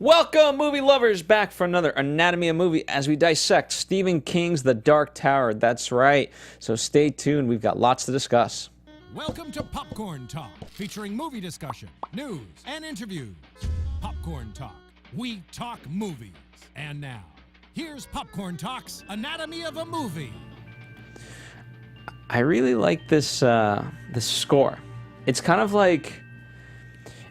Welcome, movie lovers, back for another Anatomy of Movie as we dissect Stephen King's The Dark Tower. That's right. So stay tuned. We've got lots to discuss. Welcome to Popcorn Talk, featuring movie discussion, news, and interviews. Popcorn Talk. We talk movies. And now, here's Popcorn Talk's Anatomy of a Movie. I really like this score. It's kind of like...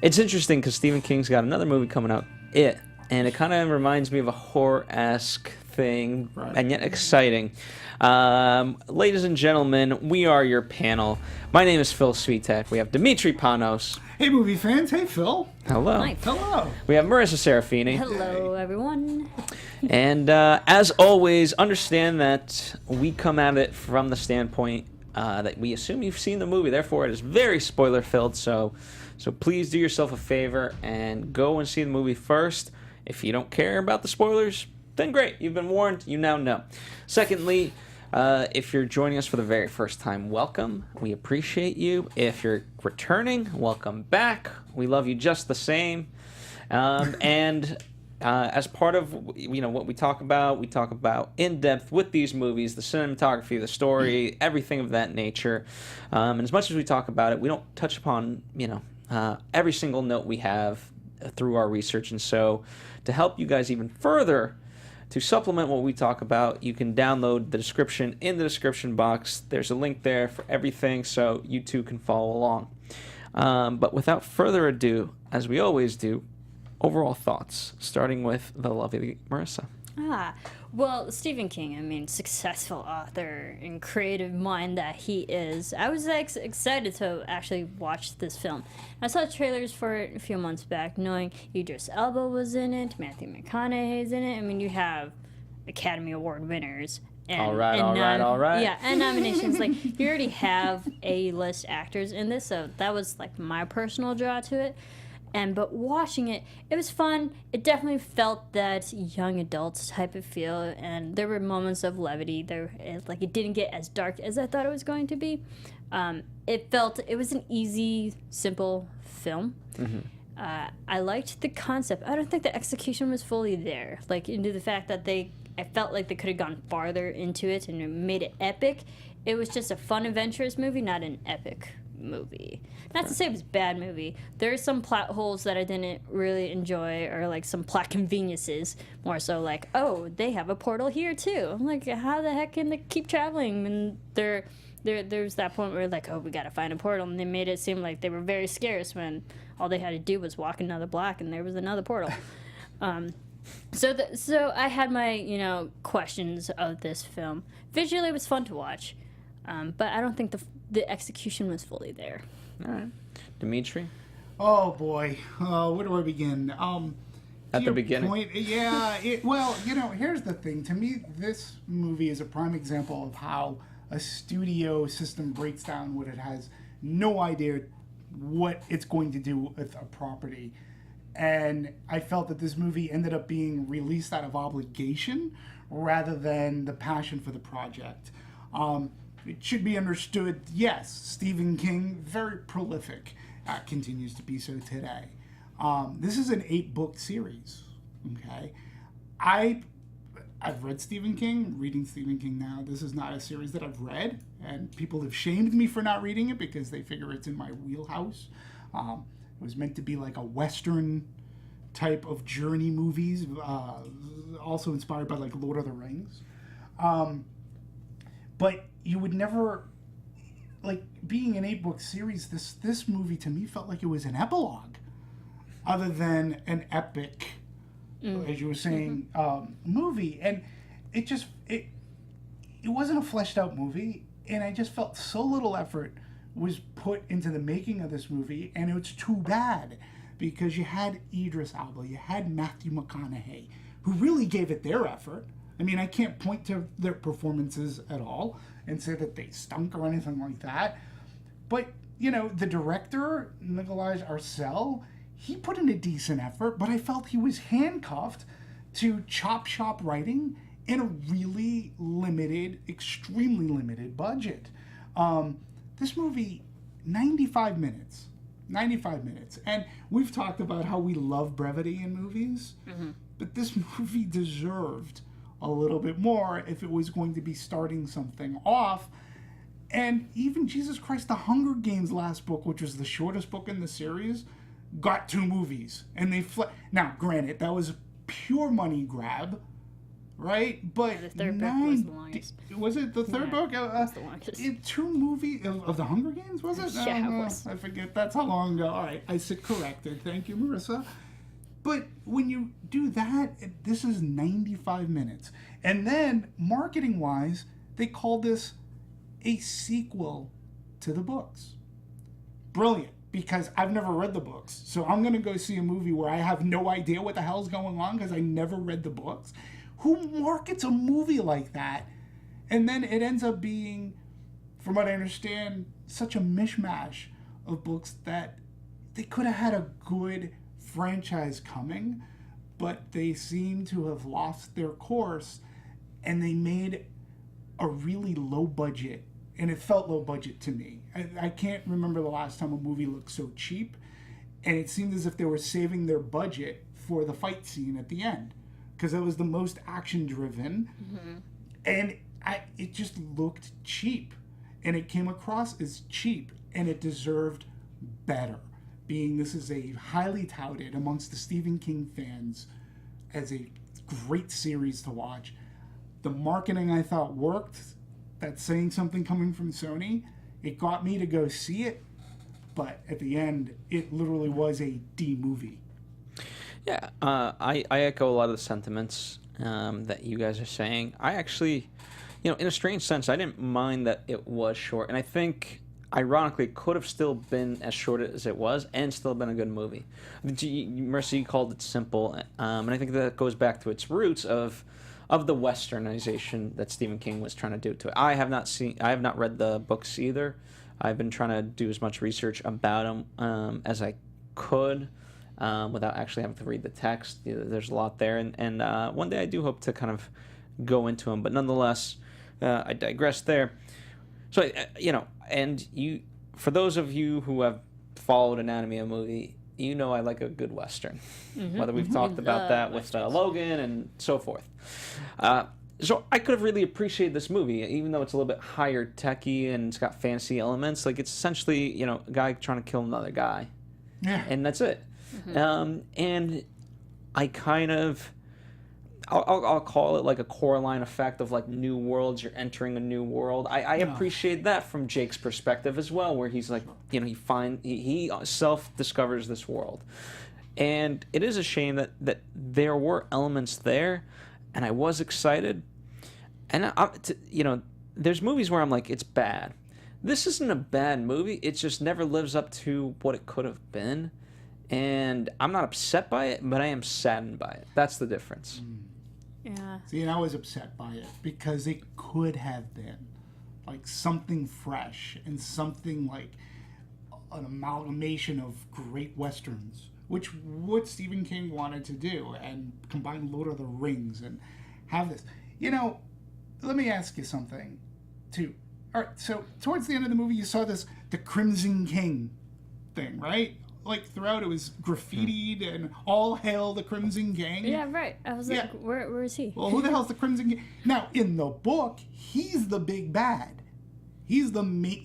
It's interesting because Stephen King's got another movie coming out, It, and it kind of reminds me of a horror-esque thing, right, and yet exciting. Ladies and gentlemen, we are your panel. My name is Phil Svitek. We have Demetri, Panos. Hey, movie fans. Hey, Phil. Hello. Hi. Hello. We have Marisa, Serafini. Hello, everyone. And as always, understand that we come at it from the standpoint that we assume you've seen the movie. Therefore, it is very spoiler-filled, so please do yourself a favor and go and see the movie first. If you don't care about the spoilers, then great. You've been warned. You now know. Secondly, if you're joining us for the very first time, welcome. We appreciate you. If you're returning, welcome back. We love you just the same. As part of what we talk about in depth with these movies, the cinematography, the story, everything of that nature. And as much as we talk about it, we don't touch upon every single note we have through our research. And so, to help you guys even further, to supplement what we talk about, you can download the description in the description box. There's a link there for everything, so you too can follow along. But without further ado, as we always do, overall thoughts, starting with the lovely Marisa. Well, Stephen King, successful author and creative mind that he is. I was excited to actually watch this film. I saw trailers for it a few months back, knowing Idris Elba was in it, Matthew McConaughey is in it. You have Academy Award winners. All right. Yeah, and nominations. You already have A-list actors in this, so that was, my personal draw to it. But watching it, it was fun. It definitely felt that young adult type of feel, and there were moments of levity. It didn't get as dark as I thought it was going to be. It was an easy, simple film. Mm-hmm. I liked the concept. I don't think the execution was fully there. Into the fact that I felt like they could have gone farther into it and made it epic. It was just a fun, adventurous movie, not an epic movie. Not to say it was a bad movie. There are some plot holes that I didn't really enjoy, or some plot conveniences. More so they have a portal here too. I'm how the heck can they keep traveling? And there's that point where we gotta find a portal, and they made it seem like they were very scarce when all they had to do was walk another block and there was another portal. So I had my questions of this film. Visually, it was fun to watch, but I don't think the execution was fully there. All right. Demetri? Oh, boy. Where do I begin? At the beginning. Here's the thing. To me, this movie is a prime example of how a studio system breaks down when it has no idea what it's going to do with a property. And I felt that this movie ended up being released out of obligation rather than the passion for the project. It should be understood, yes, Stephen King, very prolific, continues to be so today. This is an 8-book series, okay? I've read Stephen King, reading Stephen King now. This is not a series that I've read, and people have shamed me for not reading it because they figure it's in my wheelhouse. It was meant to be like a Western type of journey movies, also inspired by Lord of the Rings. But you would never, being an 8-book series, this movie to me felt like it was an epilogue, other than an epic, as you were saying, movie. And it wasn't a fleshed out movie, and I just felt so little effort was put into the making of this movie, and it's too bad, because you had Idris Elba, you had Matthew McConaughey, who really gave it their effort. I can't point to their performances at all and say that they stunk or anything like that. But, the director, Nikolaj Arcel, he put in a decent effort, but I felt he was handcuffed to chop shop writing in a really limited, extremely limited budget. This movie, 95 minutes. 95 minutes. And we've talked about how we love brevity in movies, but this movie deserved a little bit more if it was going to be starting something off. And even, Jesus Christ, the Hunger Games last book, which was the shortest book in the series, got 2 movies. And they now, granted, that was a pure money grab, right? But the third book was the longest. Was it the third book? That's the longest. 2 movies of the Hunger Games, was it? Yeah, it was. I forget. That's how long ago. All right, I sit corrected. Thank you, Marisa. But when you do that, this is 95 minutes. And then, marketing-wise, they call this a sequel to the books. Brilliant, because I've never read the books. So I'm going to go see a movie where I have no idea what the hell's going on because I never read the books. Who markets a movie like that? And then it ends up being, from what I understand, such a mishmash of books that they could have had a good franchise coming, but they seem to have lost their course, and they made a really low budget, and it felt low budget to me. I can't remember the last time a movie looked so cheap, and it seemed as if they were saving their budget for the fight scene at the end, because it was the most action driven, and it just looked cheap, and it came across as cheap, and it deserved better, being this is a highly touted amongst the Stephen King fans as a great series to watch. The marketing, I thought, worked. That's saying something coming from Sony. It got me to go see it, but at the end, it literally was a D movie. Yeah, I echo a lot of the sentiments that you guys are saying. I actually, in a strange sense, I didn't mind that it was short, and I think, ironically, it could have still been as short as it was and still been a good movie. Marisa, you called it simple, and I think that goes back to its roots of the westernization that Stephen King was trying to do to it. I have not read the books either. I've been trying to do as much research about them as I could without actually having to read the text. There's a lot there, and one day I do hope to kind of go into them. But nonetheless, I digress there. So, and for those of you who have followed Anatomy of a Movie, I like a good Western. Whether we've talked about that with Logan and so forth. So I could have really appreciated this movie, even though it's a little bit higher techy and it's got fancy elements. Like, it's essentially, a guy trying to kill another guy. Yeah. And that's it. And I kind of... I'll call it like a Coraline effect of like new worlds. You're entering a new world. I appreciate that from Jake's perspective as well, where he's like, he self-discovers this world, and it is a shame that there were elements there, and I was excited, and there's movies where I'm like, it's bad. This isn't a bad movie. It just never lives up to what it could have been, and I'm not upset by it, but I am saddened by it. That's the difference. Yeah. See, and I was upset by it because it could have been like something fresh and something like an amalgamation of great westerns, which what Stephen King wanted to do, and combine Lord of the Rings and have this. Let me ask you something, too. All right, so towards the end of the movie, you saw the Crimson King thing, right? Like, throughout it was graffitied and all hail the Crimson King. Yeah, right. I was like, where is he? Well, who the hell's the Crimson King? Now, in the book, he's the big bad. He's the main,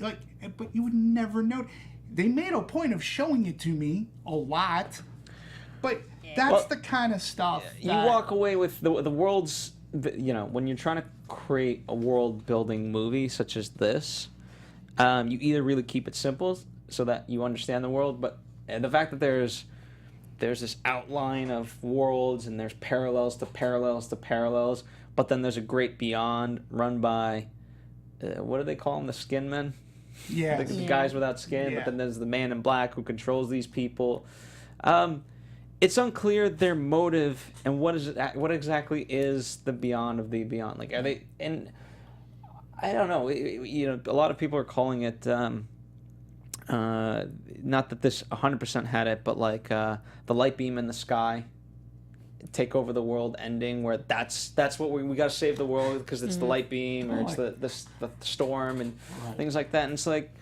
but you would never know. They made a point of showing it to me a lot, but that's the kind of stuff you walk away with the world's, when you're trying to create a world-building movie such as this, you either really keep it simple so that you understand the world, but and the fact that there's this outline of worlds and there's parallels to parallels to parallels, but then there's a great beyond run by, what do they call them, the skin men? Yeah. The guys without skin, but then there's the man in black who controls these people. It's unclear their motive and what exactly is the beyond of the beyond. Like, are they, and I don't know, a lot of people are calling it, not that this 100% had it, but like the light beam in the sky, take over the world ending, where that's what we got to save the world because it's the light beam or it's the storm and things like that. And it's like,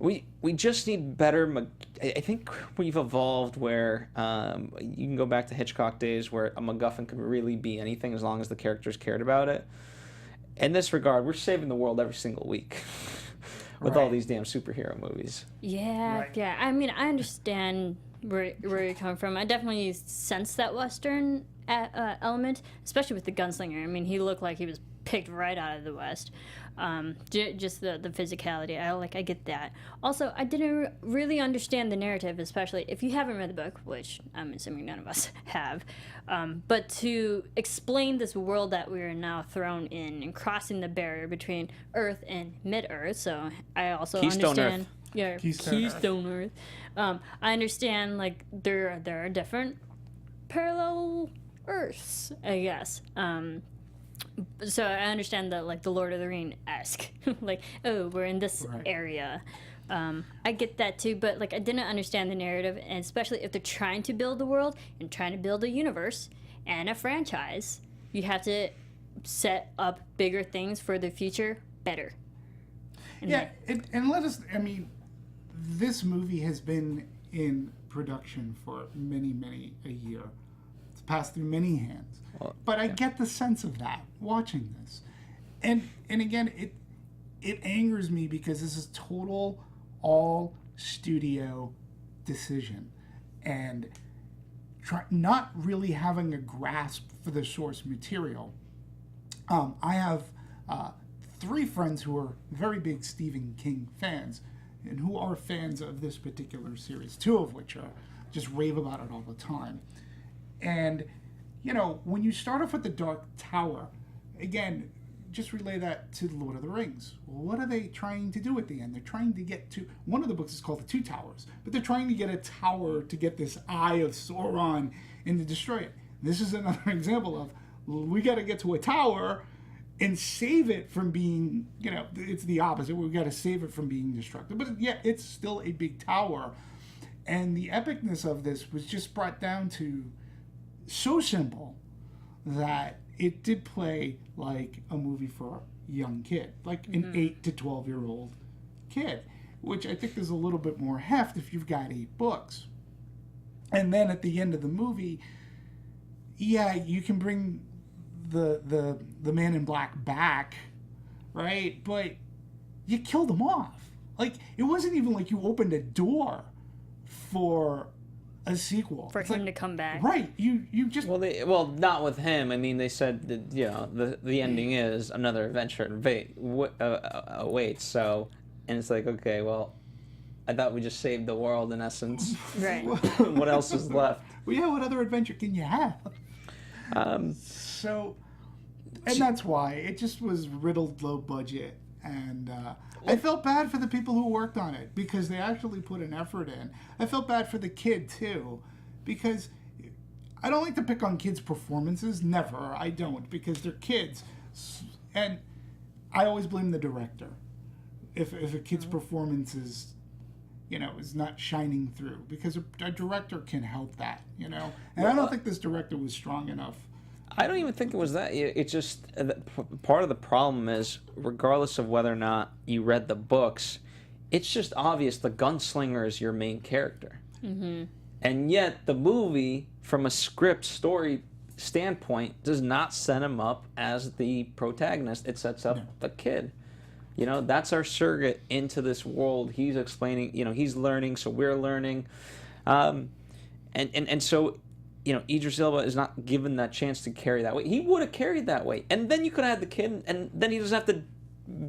We just need better. I think we've evolved where you can go back to Hitchcock days where a MacGuffin could really be anything as long as the characters cared about it. In this regard, we're saving the world every single week with all these damn superhero movies. Yeah, yeah. I mean, I understand where you're coming from. I definitely sense that Western element, especially with the Gunslinger. I mean, he looked like he was picked right out of the West. Just the physicality. I get that. Also, I didn't really understand the narrative, especially if you haven't read the book, which I'm assuming none of us have. But to explain this world that we are now thrown in and crossing the barrier between Earth and Mid-Earth. So I also Keystone understand. Earth. Yeah, Keystone Earth. I understand there are different parallel Earths, I guess. So I understand that, the Lord of the Rings-esque. We're in this area. I get that too, but I didn't understand the narrative, and especially if they're trying to build the world and trying to build a universe and a franchise, you have to set up bigger things for the future better. This movie has been in production for many a year. It's passed through many hands. But I get the sense of that watching this. And again, it angers me because this is total all studio decision and not really having a grasp for the source material. I have 3 friends who are very big Stephen King fans and who are fans of this particular series, 2 of which are just rave about it all the time. And when you start off with the Dark Tower, again, just relay that to the Lord of the Rings. What are they trying to do at the end? They're trying to get to, one of the books is called The Two Towers, but they're trying to get a tower to get this Eye of Sauron and to destroy it. This is another example of, we got to get to a tower and save it from being, it's the opposite. We've got to save it from being destructive. But it's still a big tower. And the epicness of this was just brought down to so simple that it did play like a movie for a young kid, like an 8 to 12-year-old kid, which I think there's a little bit more heft if you've got 8 books. And then at the end of the movie, you can bring the Man in Black back, right? But you killed him off. It wasn't even like you opened a door for a sequel for him to come back, right? You just not with him. I mean, they said that the ending is another adventure awaits. So, and it's okay, well, I thought we just saved the world in essence. Right. What else is left? Well, what other adventure can you have? So, and that's why it just was riddled low budget, and I felt bad for the people who worked on it because they actually put an effort in. I felt bad for the kid too, because I don't like to pick on kids' performances. Never, I don't, because they're kids, and I always blame the director if a kid's performance is not shining through, because a director can help that, and I don't think this director was strong enough. I don't even think it was that. It's just part of the problem is, regardless of whether or not you read the books, it's just obvious the gunslinger is your main character. Mm-hmm. And yet the movie, from a script story standpoint, does not set him up as the protagonist. It sets up the kid. That's our surrogate into this world. He's explaining, he's learning, so we're learning. And so... Idris Elba is not given that chance to carry that weight. He would have carried that weight. And then you could have had the kid, and then he doesn't have to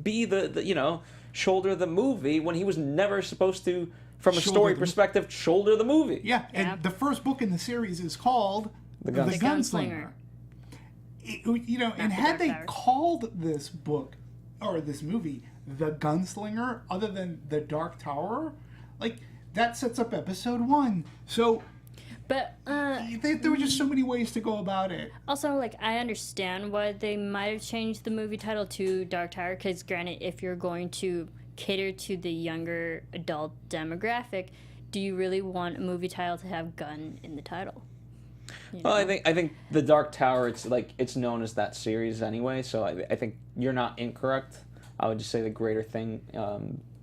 be the shoulder of the movie when he was never supposed to, from a story perspective, shoulder the movie. Yeah, and the first book in the series is called The Gunslinger. And had they called this book, or this movie, The Gunslinger, other than The Dark Tower, that sets up episode 1. So... But there were just so many ways to go about it. Also, I understand why they might have changed the movie title to Dark Tower, because granted, if you're going to cater to the younger adult demographic, do you really want a movie title to have gun in the title? Well, I think the Dark Tower, it's known as that series anyway, so I think you're not incorrect. I would just say the greater thing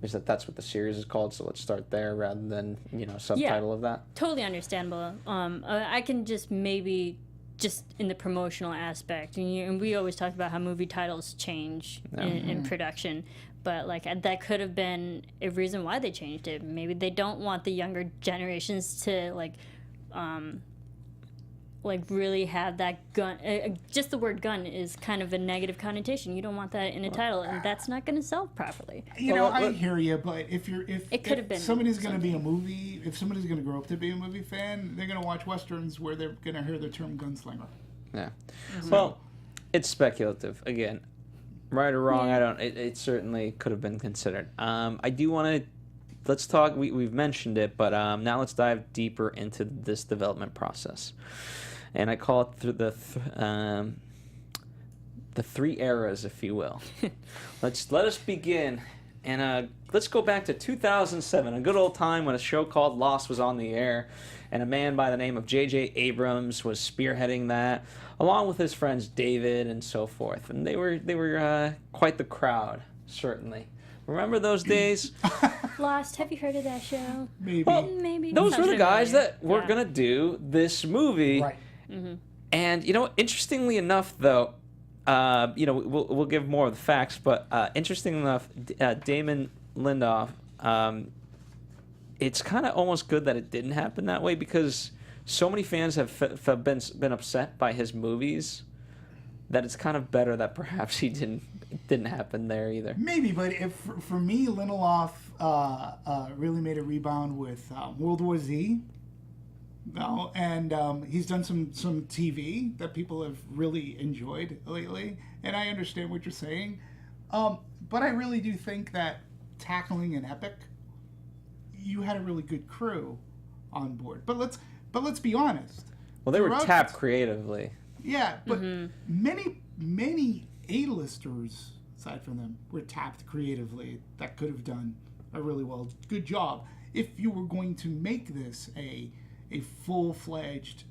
is that that's what the series is called, so let's start there rather than, subtitle of that. Totally understandable. I can just maybe just in the promotional aspect, and we always talk about how movie titles change in production, but like that could have been a reason why they changed it. Maybe they don't want the younger generations to really have that gun. Just the word gun is kind of a negative connotation. You don't want that in a title, and that's not going to sell properly. I hear you, but if could have been somebody's going to be a movie, if somebody's going to grow up to be a movie fan, they're going to watch westerns where they're going to hear the term gunslinger. Yeah. Well, it's speculative again, right or wrong. Yeah. I don't. It certainly could have been considered. I do want to. Let's talk. We've mentioned it, but now let's dive deeper into this development process. And I call it through the three eras, if you will. Let us begin, and let's go back to 2007, a good old time when a show called Lost was on the air, and a man by the name of J.J. Abrams was spearheading that, along with his friends David and so forth. And they were quite the crowd, certainly. Remember those days? Lost. Have you heard of that show? Maybe. Well, Maybe. those were the guys familiar. that were going to do this movie. Right. Mm-hmm. And, interestingly enough, though, we'll give more of the facts, but interestingly enough, Damon Lindelof, it's kind of almost good that it didn't happen that way because so many fans have been upset by his movies that it's kind of better that perhaps it didn't happen there either. Maybe, but for me, Lindelof really made a rebound with World War Z. No, and he's done some TV that people have really enjoyed lately, and I understand what you're saying, but I really do think that tackling an epic, you had a really good crew on board. But let's be honest. Well, they were tapped creatively. Yeah, but many A-listers aside from them were tapped creatively that could have done a really good job if you were going to make this a full-fledged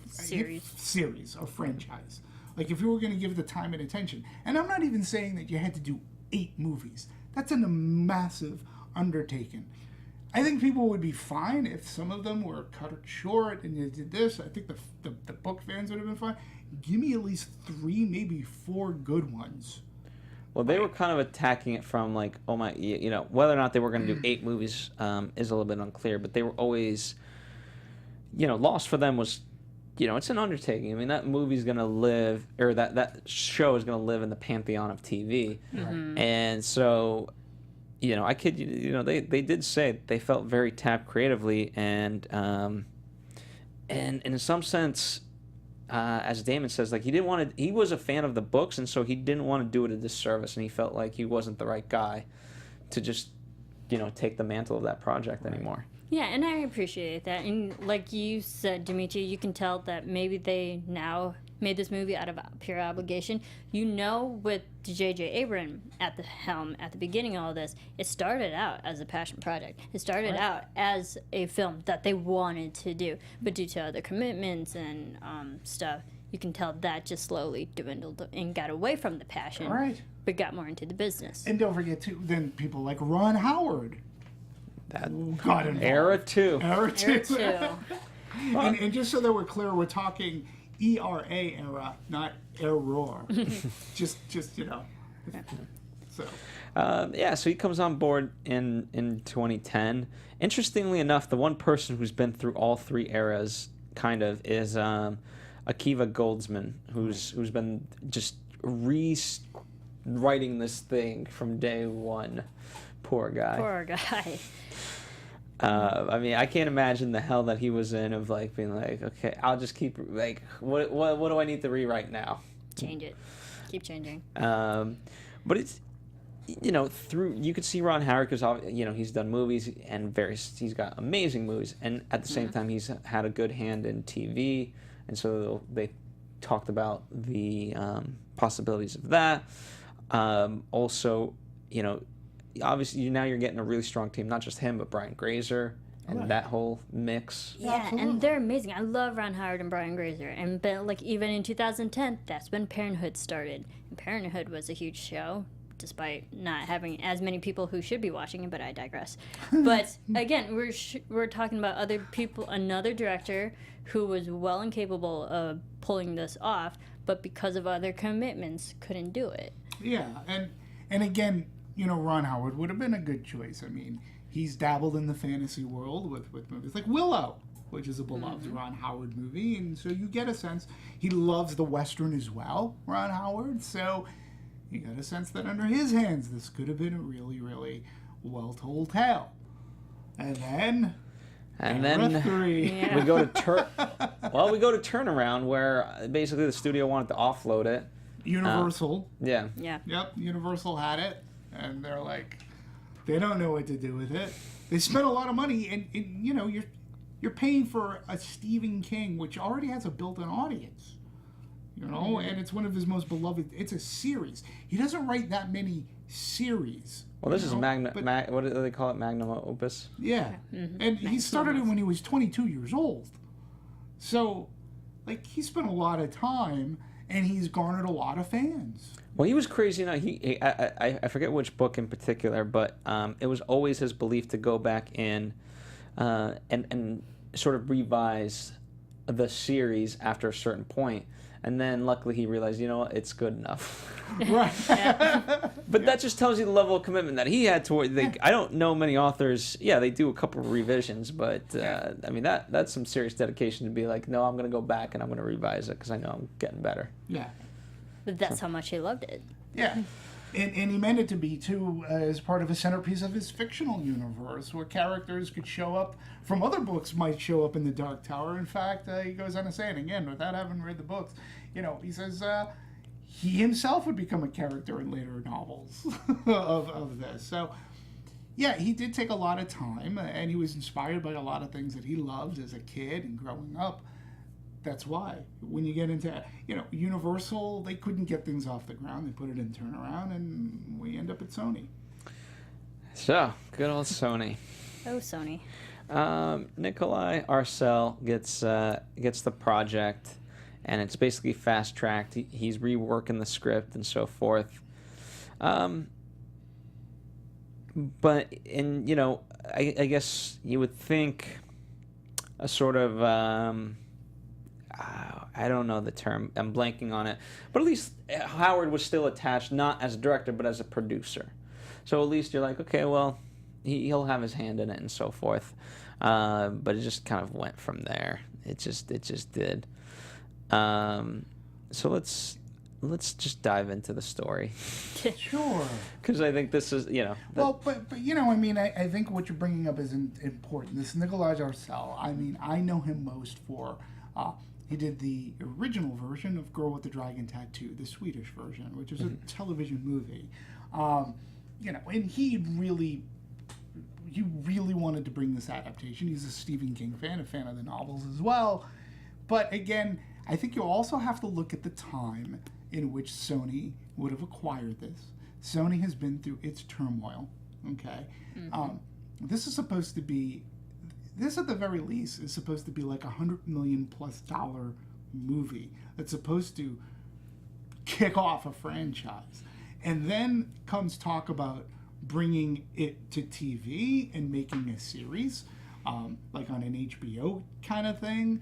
series or franchise. Like if you were going to give the time and attention. And I'm not even saying that you had to do 8 movies. That's a massive undertaking. I think people would be fine if some of them were cut short and you did this. I think the book fans would have been fine. Give me at least 3, maybe 4 good ones. Well, they were kind of attacking it from like, oh my, whether or not they were going to do 8 movies is a little bit unclear, but they were always, Lost for them was, it's an undertaking. I mean, that movie's going to live, or that show is going to live in the pantheon of TV. Mm-hmm. And so, I kid you, they did say they felt very tapped creatively, and in some sense, as Damon says, like he was a fan of the books, and so he didn't want to do it a disservice, and he felt like he wasn't the right guy to just, take the mantle of that project anymore. Yeah, and I appreciate that. And like you said, Demetri, you can tell that maybe they now made this movie out of pure obligation. With J.J. Abrams at the helm at the beginning of all this, it started out as a passion project. It started out as a film that they wanted to do, but due to other commitments and stuff, you can tell that just slowly dwindled and got away from the passion, but got more into the business. And don't forget, too, then people like Ron Howard. That got involved. Era 2. And just so that we're clear, we're talking ERA era, not error. just So. So he comes on board in 2010. Interestingly enough, the one person who's been through all 3 eras kind of is Akiva Goldsman, who's been just rewriting this thing from day one. Poor guy. I mean, I can't imagine the hell that he was in of like being like, okay, I'll just keep like, what do I need to rewrite now? Change it. Keep changing. But it's, you could see Ron Howard because, he's done movies and he's got amazing movies. And at the same time, he's had a good hand in TV. And so they talked about the possibilities of that. Also, obviously now you're getting a really strong team, not just him, but Brian Grazer and that whole mix. Yeah, and they're amazing. I love Ron Howard and Brian Grazer. And even in 2010, that's when Parenthood started. And Parenthood was a huge show. despite not having as many people who should be watching it, but I digress. But again, we're talking about other people, another director who was well and capable of pulling this off, but because of other commitments, couldn't do it. Yeah, and again, Ron Howard would have been a good choice. I mean, he's dabbled in the fantasy world with movies like Willow, which is a beloved Ron Howard movie, and so you get a sense he loves the Western as well, Ron Howard, so you get a sense that under his hands this could have been a really, really well-told tale. And then we go to Turnaround, where basically the studio wanted to offload it. Universal. Yeah. Yep, Universal had it, and they're like, they don't know what to do with it. They spent a lot of money, and you're paying for a Stephen King, which already has a built-in audience. And it's one of his most beloved. It's a series. He doesn't write that many series. Well, this is what do they call it? Magnum opus. Yeah, and he started it when he was 22 years old. So, he spent a lot of time, and he's garnered a lot of fans. Well, he was crazy enough. I forget which book in particular, but it was always his belief to go back in and sort of revise the series after a certain point. And then luckily he realized, it's good enough. Right. But that just tells you the level of commitment that he had toward. I don't know many authors. Yeah, they do a couple of revisions, but I mean that's some serious dedication to be like, no, I'm going to go back and I'm going to revise it because I know I'm getting better. Yeah. But that's how much he loved it. Yeah. And he meant it to be, too, as part of a centerpiece of his fictional universe, where characters could show up from other books, might show up in the Dark Tower. In fact, he goes on to say, and again, without having read the books, he says he himself would become a character in later novels of this. So, yeah, he did take a lot of time, and he was inspired by a lot of things that he loved as a kid and growing up. That's why when you get into, Universal, they couldn't get things off the ground. They put it in Turnaround, and we end up at Sony. So, good old Sony. Oh, Sony. Nikolaj Arcel gets the project, and it's basically fast-tracked. He's reworking the script and so forth. But, I guess you would think a sort of... I don't know the term. I'm blanking on it. But at least Howard was still attached, not as a director, but as a producer. So at least you're like, okay, well, he'll have his hand in it and so forth. But it just kind of went from there. It just did. So let's just dive into the story. Sure. Because I think this is, Well, but I think what you're bringing up is important. This Nikolaj Arcel, I know him most for... he did the original version of Girl with the Dragon Tattoo, the Swedish version, which is a television movie. And he really wanted to bring this adaptation. He's a Stephen King fan, a fan of the novels as well. But again, I think you also have to look at the time in which Sony would have acquired this. Sony has been through its turmoil, okay? This is supposed to be... This, at the very least, is supposed to be like $100 million+ movie that's supposed to kick off a franchise. And then comes talk about bringing it to TV and making a series, like on an HBO kind of thing,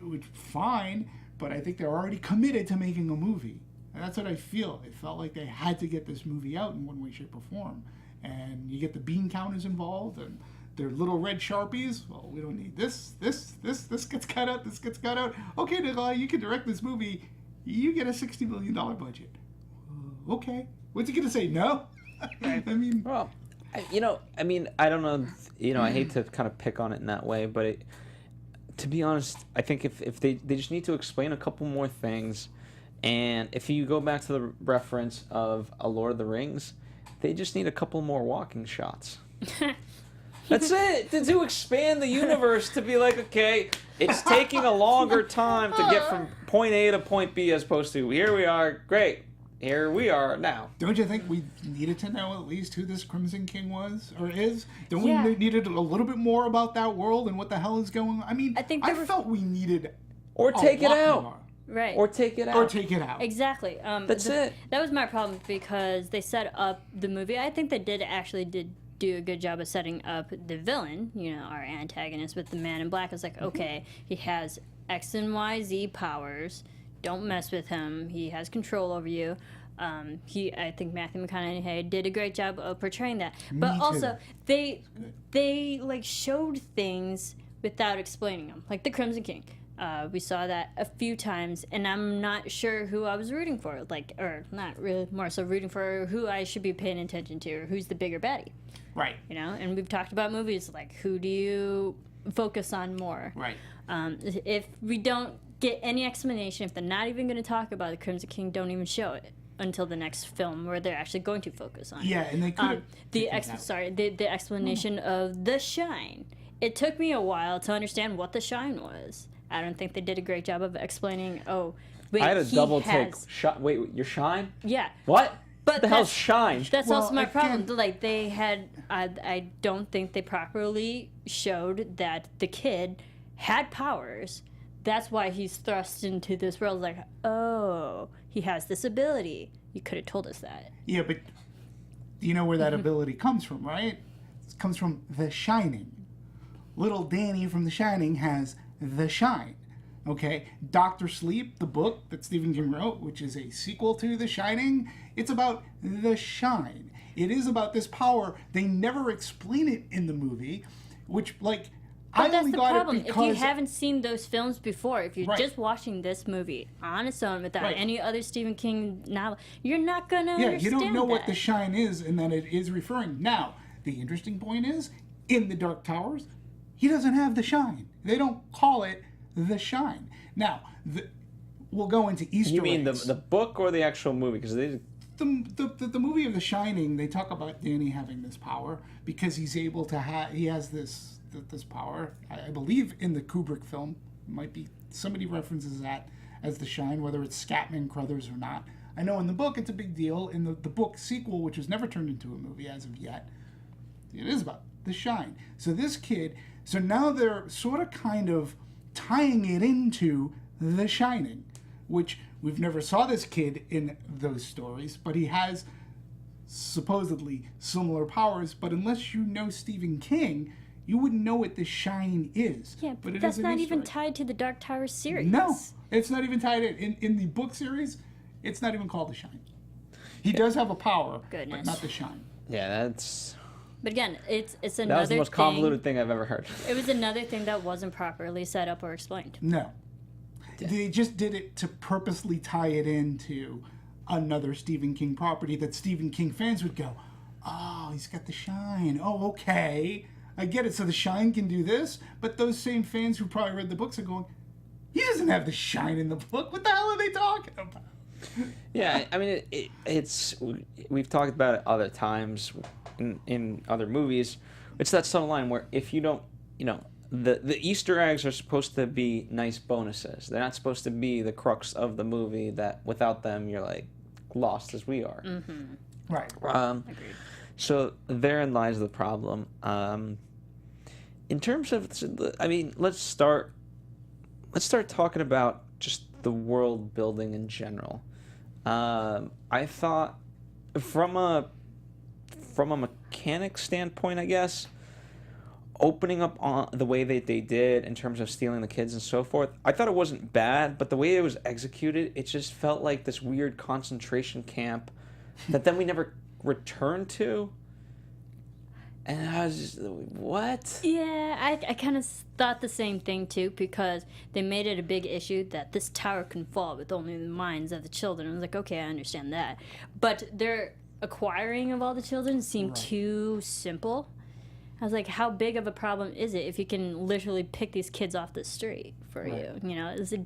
which fine, but I think they're already committed to making a movie. And that's what I feel. It felt like they had to get this movie out in one way, shape, or form. And you get the bean counters involved, and their little red Sharpies. Well, we don't need this gets cut out, this gets cut out. Okay, Nikolaj, you can direct this movie. You get a $60 million budget. Okay. What's he going to say, no? I mean... Well, I don't know, I hate to kind of pick on it in that way, but to be honest, I think if they just need to explain a couple more things, and if you go back to the reference of A Lord of the Rings, they just need a couple more walking shots. That's it. To expand the universe, to be like, okay, it's taking a longer time to get from point A to point B as opposed to here we are, great, here we are now. Don't you think we needed to know at least who this Crimson King was or is? Don't we needed a little bit more about that world and what the hell is going on? I mean, I felt we needed or take it out. More. Right. Or take it out. Or take it out. Exactly. That's it. That was my problem because they set up the movie. I think they did do a good job of setting up the villain, our antagonist with the man in black. It's like, okay, he has X and Y, Z powers. Don't mess with him. He has control over you. I think Matthew McConaughey did a great job of portraying that. But also, they like showed things without explaining them, like the Crimson King. We saw that a few times, and I'm not sure who I was rooting for, or not really, more so rooting for who I should be paying attention to, or who's the bigger baddie. Right. And we've talked about movies, like, who do you focus on more? Right. If we don't get any explanation, if they're not even going to talk about the Crimson King, don't even show it until the next film where they're actually going to focus on it. Yeah, and they could the explanation of The Shine. It took me a while to understand what The Shine was. I don't think they did a great job of explaining. Oh, wait, I had a double take. has... Wait, your Shine? Yeah. What? But What the hell's Shine? That's Well, also my problem. again- Like, they had... I don't think they properly showed that the kid had powers. That's why he's thrust into this world. Like, oh, he has this ability. You could have told us that. Yeah, but you know where that ability comes from, right? It comes from The Shining. Little Danny from The Shining has The Shine. Okay? Dr. Sleep, the book that Stephen King wrote, which is a sequel to The Shining, it's about The Shine. It is about this power. They never explain it in the movie, which, like, But I that's only the got problem. it because... If you haven't seen those films before, if you're Right. just watching this movie on its own without Right. any other Stephen King novel, you're not going to Yeah, understand you don't know what that. The Shine is and that it is referring. Now, the interesting point is, in The Dark Towers, he doesn't have the shine. They don't call it The Shine. Now, we'll go into Easter You mean eggs. the book or the actual movie? Because they... The movie of The Shining, they talk about Danny having this power because he's able to he has this power. I believe in the Kubrick film, might be somebody references that as The Shine, whether it's Scatman Crothers or not. I know in the book it's a big deal. In the book sequel, which was never turned into a movie as of yet, it is about The Shine. So this kid, so now they're sort of kind of tying it into The Shining, which we've never saw this kid in those stories, but he has supposedly similar powers. But unless you know Stephen King, you wouldn't know what The Shine is. Yeah, but it that's is an not Easter even egg. tied to the Dark Tower series. No, it's not even tied in the book series. It's not even called The Shine. He does have a power, Goodness. but not The Shine. Yeah, that's... But again, it's another That was the most thing. convoluted thing I've ever heard. It was another thing that wasn't properly set up or explained. No. They just did it to purposely tie it into another Stephen King property that Stephen King fans would go, oh, he's got The Shine. Oh, okay. I get it. So The Shine can do this? But those same fans who probably read the books are going, he doesn't have The Shine in the book. What the hell are they talking about? Yeah, I mean, it's... We've talked about it other times in other movies. It's that subtle line where if you don't, the Easter eggs are supposed to be nice bonuses. They're not supposed to be the crux of the movie that without them you're like lost as we are. Mm-hmm. Right. Agreed. So therein lies the problem. In terms of, I mean, let's start talking about just the world building in general. I thought from a mechanic standpoint, I guess, opening up on the way that they did in terms of stealing the kids and so forth, I thought it wasn't bad, but the way it was executed, it just felt like this weird concentration camp that then we never returned to. And I was just, what? Yeah, I kind of thought the same thing too, because they made it a big issue that this tower can fall with only the minds of the children. I was like, okay, I understand that. But their acquiring of all the children seemed too simple. I was like, how big of a problem is it if you can literally pick these kids off the street for you? It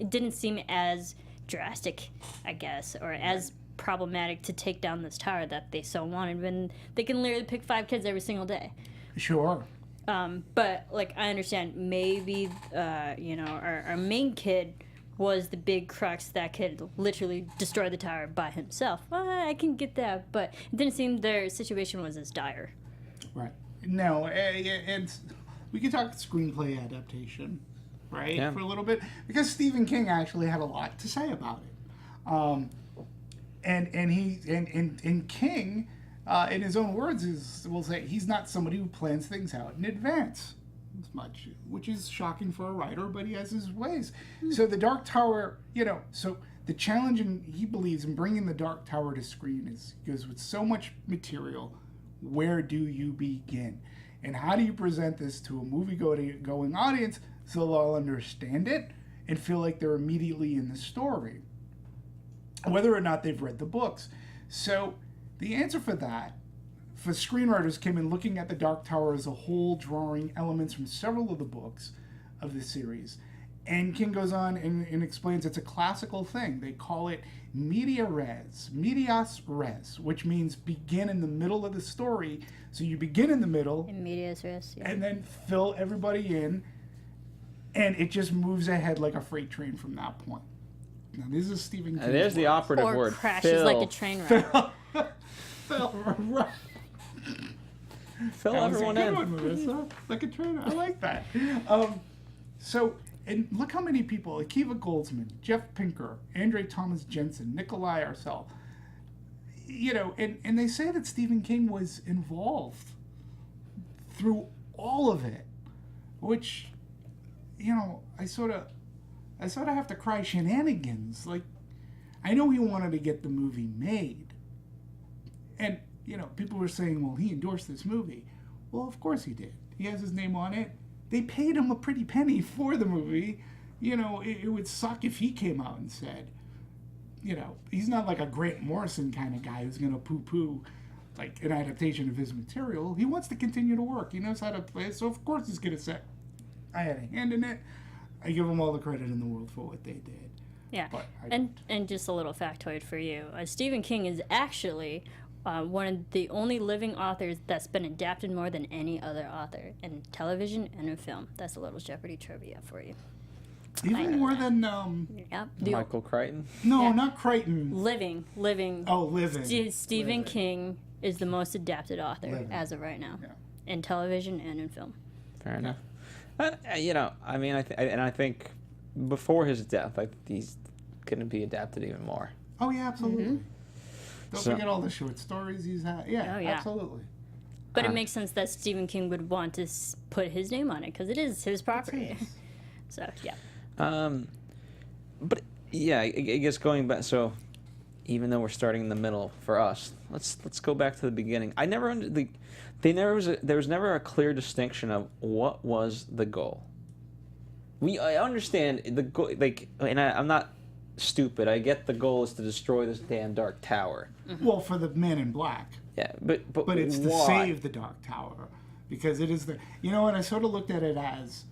didn't seem as drastic, I guess, or as problematic to take down this tower that they so wanted when they can literally pick 5 kids every single day. Sure. But like, I understand maybe our main kid was the big crux that could literally destroy the tower by himself. Well, I can get that, but it didn't seem their situation was as dire. Right. No, we can talk screenplay adaptation. right? Yeah. For a little bit, because Stephen King actually had a lot to say about it. And King, in his own words, will say he's not somebody who plans things out in advance as much, which is shocking for a writer, but he has his ways. So the Dark Tower, so the challenge he believes in bringing the Dark Tower to screen goes with so much material. Where do you begin? And how do you present this to a movie-going audience so they'll understand it and feel like they're immediately in the story, whether or not they've read the books? So the answer for that, for screenwriters, came in looking at the Dark Tower as a whole, drawing elements from several of the books of the series. And King goes on and explains it's a classical thing. They call it medias res, which means begin in the middle of the story. So you begin in the middle. In medias res, yeah. And then fill everybody in. And it just moves ahead like a freight train from that point. Now, this is Stephen King. There's the operative Or word. crashes fill. like a train wreck. Fill everyone in. Marisa. Like a trainer. I like that. And look how many people: Akiva Goldsman, Jeff Pinker, Andre Thomas Jensen, Nikolaj Arcel. And they say that Stephen King was involved through all of it, which, I sort of have to cry shenanigans. Like, I know he wanted to get the movie made, and people were saying, well, he endorsed this movie. Well, of course he did. He has his name on it. They paid him a pretty penny for the movie. It would suck if he came out and said, he's not like a Grant Morrison kind of guy who's going to poo-poo like an adaptation of his material. He wants to continue to work. He knows how to play it, so of course he's going to say, I had a hand in it. I give them all the credit in the world for what they did. Yeah, But and just a little factoid for you. Stephen King is actually one of the only living authors that's been adapted more than any other author in television and in film. That's a little Jeopardy trivia for you. Even more than Yep. Michael Crichton. no, Yeah. not Crichton. Living. Oh, living. Stephen Living. King is the most adapted author Living. as of right now, Yeah. in television and in film. Fair enough. I think before his death, he's going to be adapted even more. Oh yeah, absolutely. Mm-hmm. Don't So- forget all the short stories he's had. Yeah, Oh, yeah. absolutely. But it makes sense that Stephen King would want to put his name on it because it is his property. It's- So, yeah. But yeah, I guess going back. So even though we're starting in the middle for us, let's go back to the beginning. I never there was never a clear distinction of what was the goal. I understand the goal, and I'm not stupid. I get the goal is to destroy this damn Dark Tower. Well, for the Men in Black. Yeah, but But it's to why? save the Dark Tower, because it is and I sort of looked at it as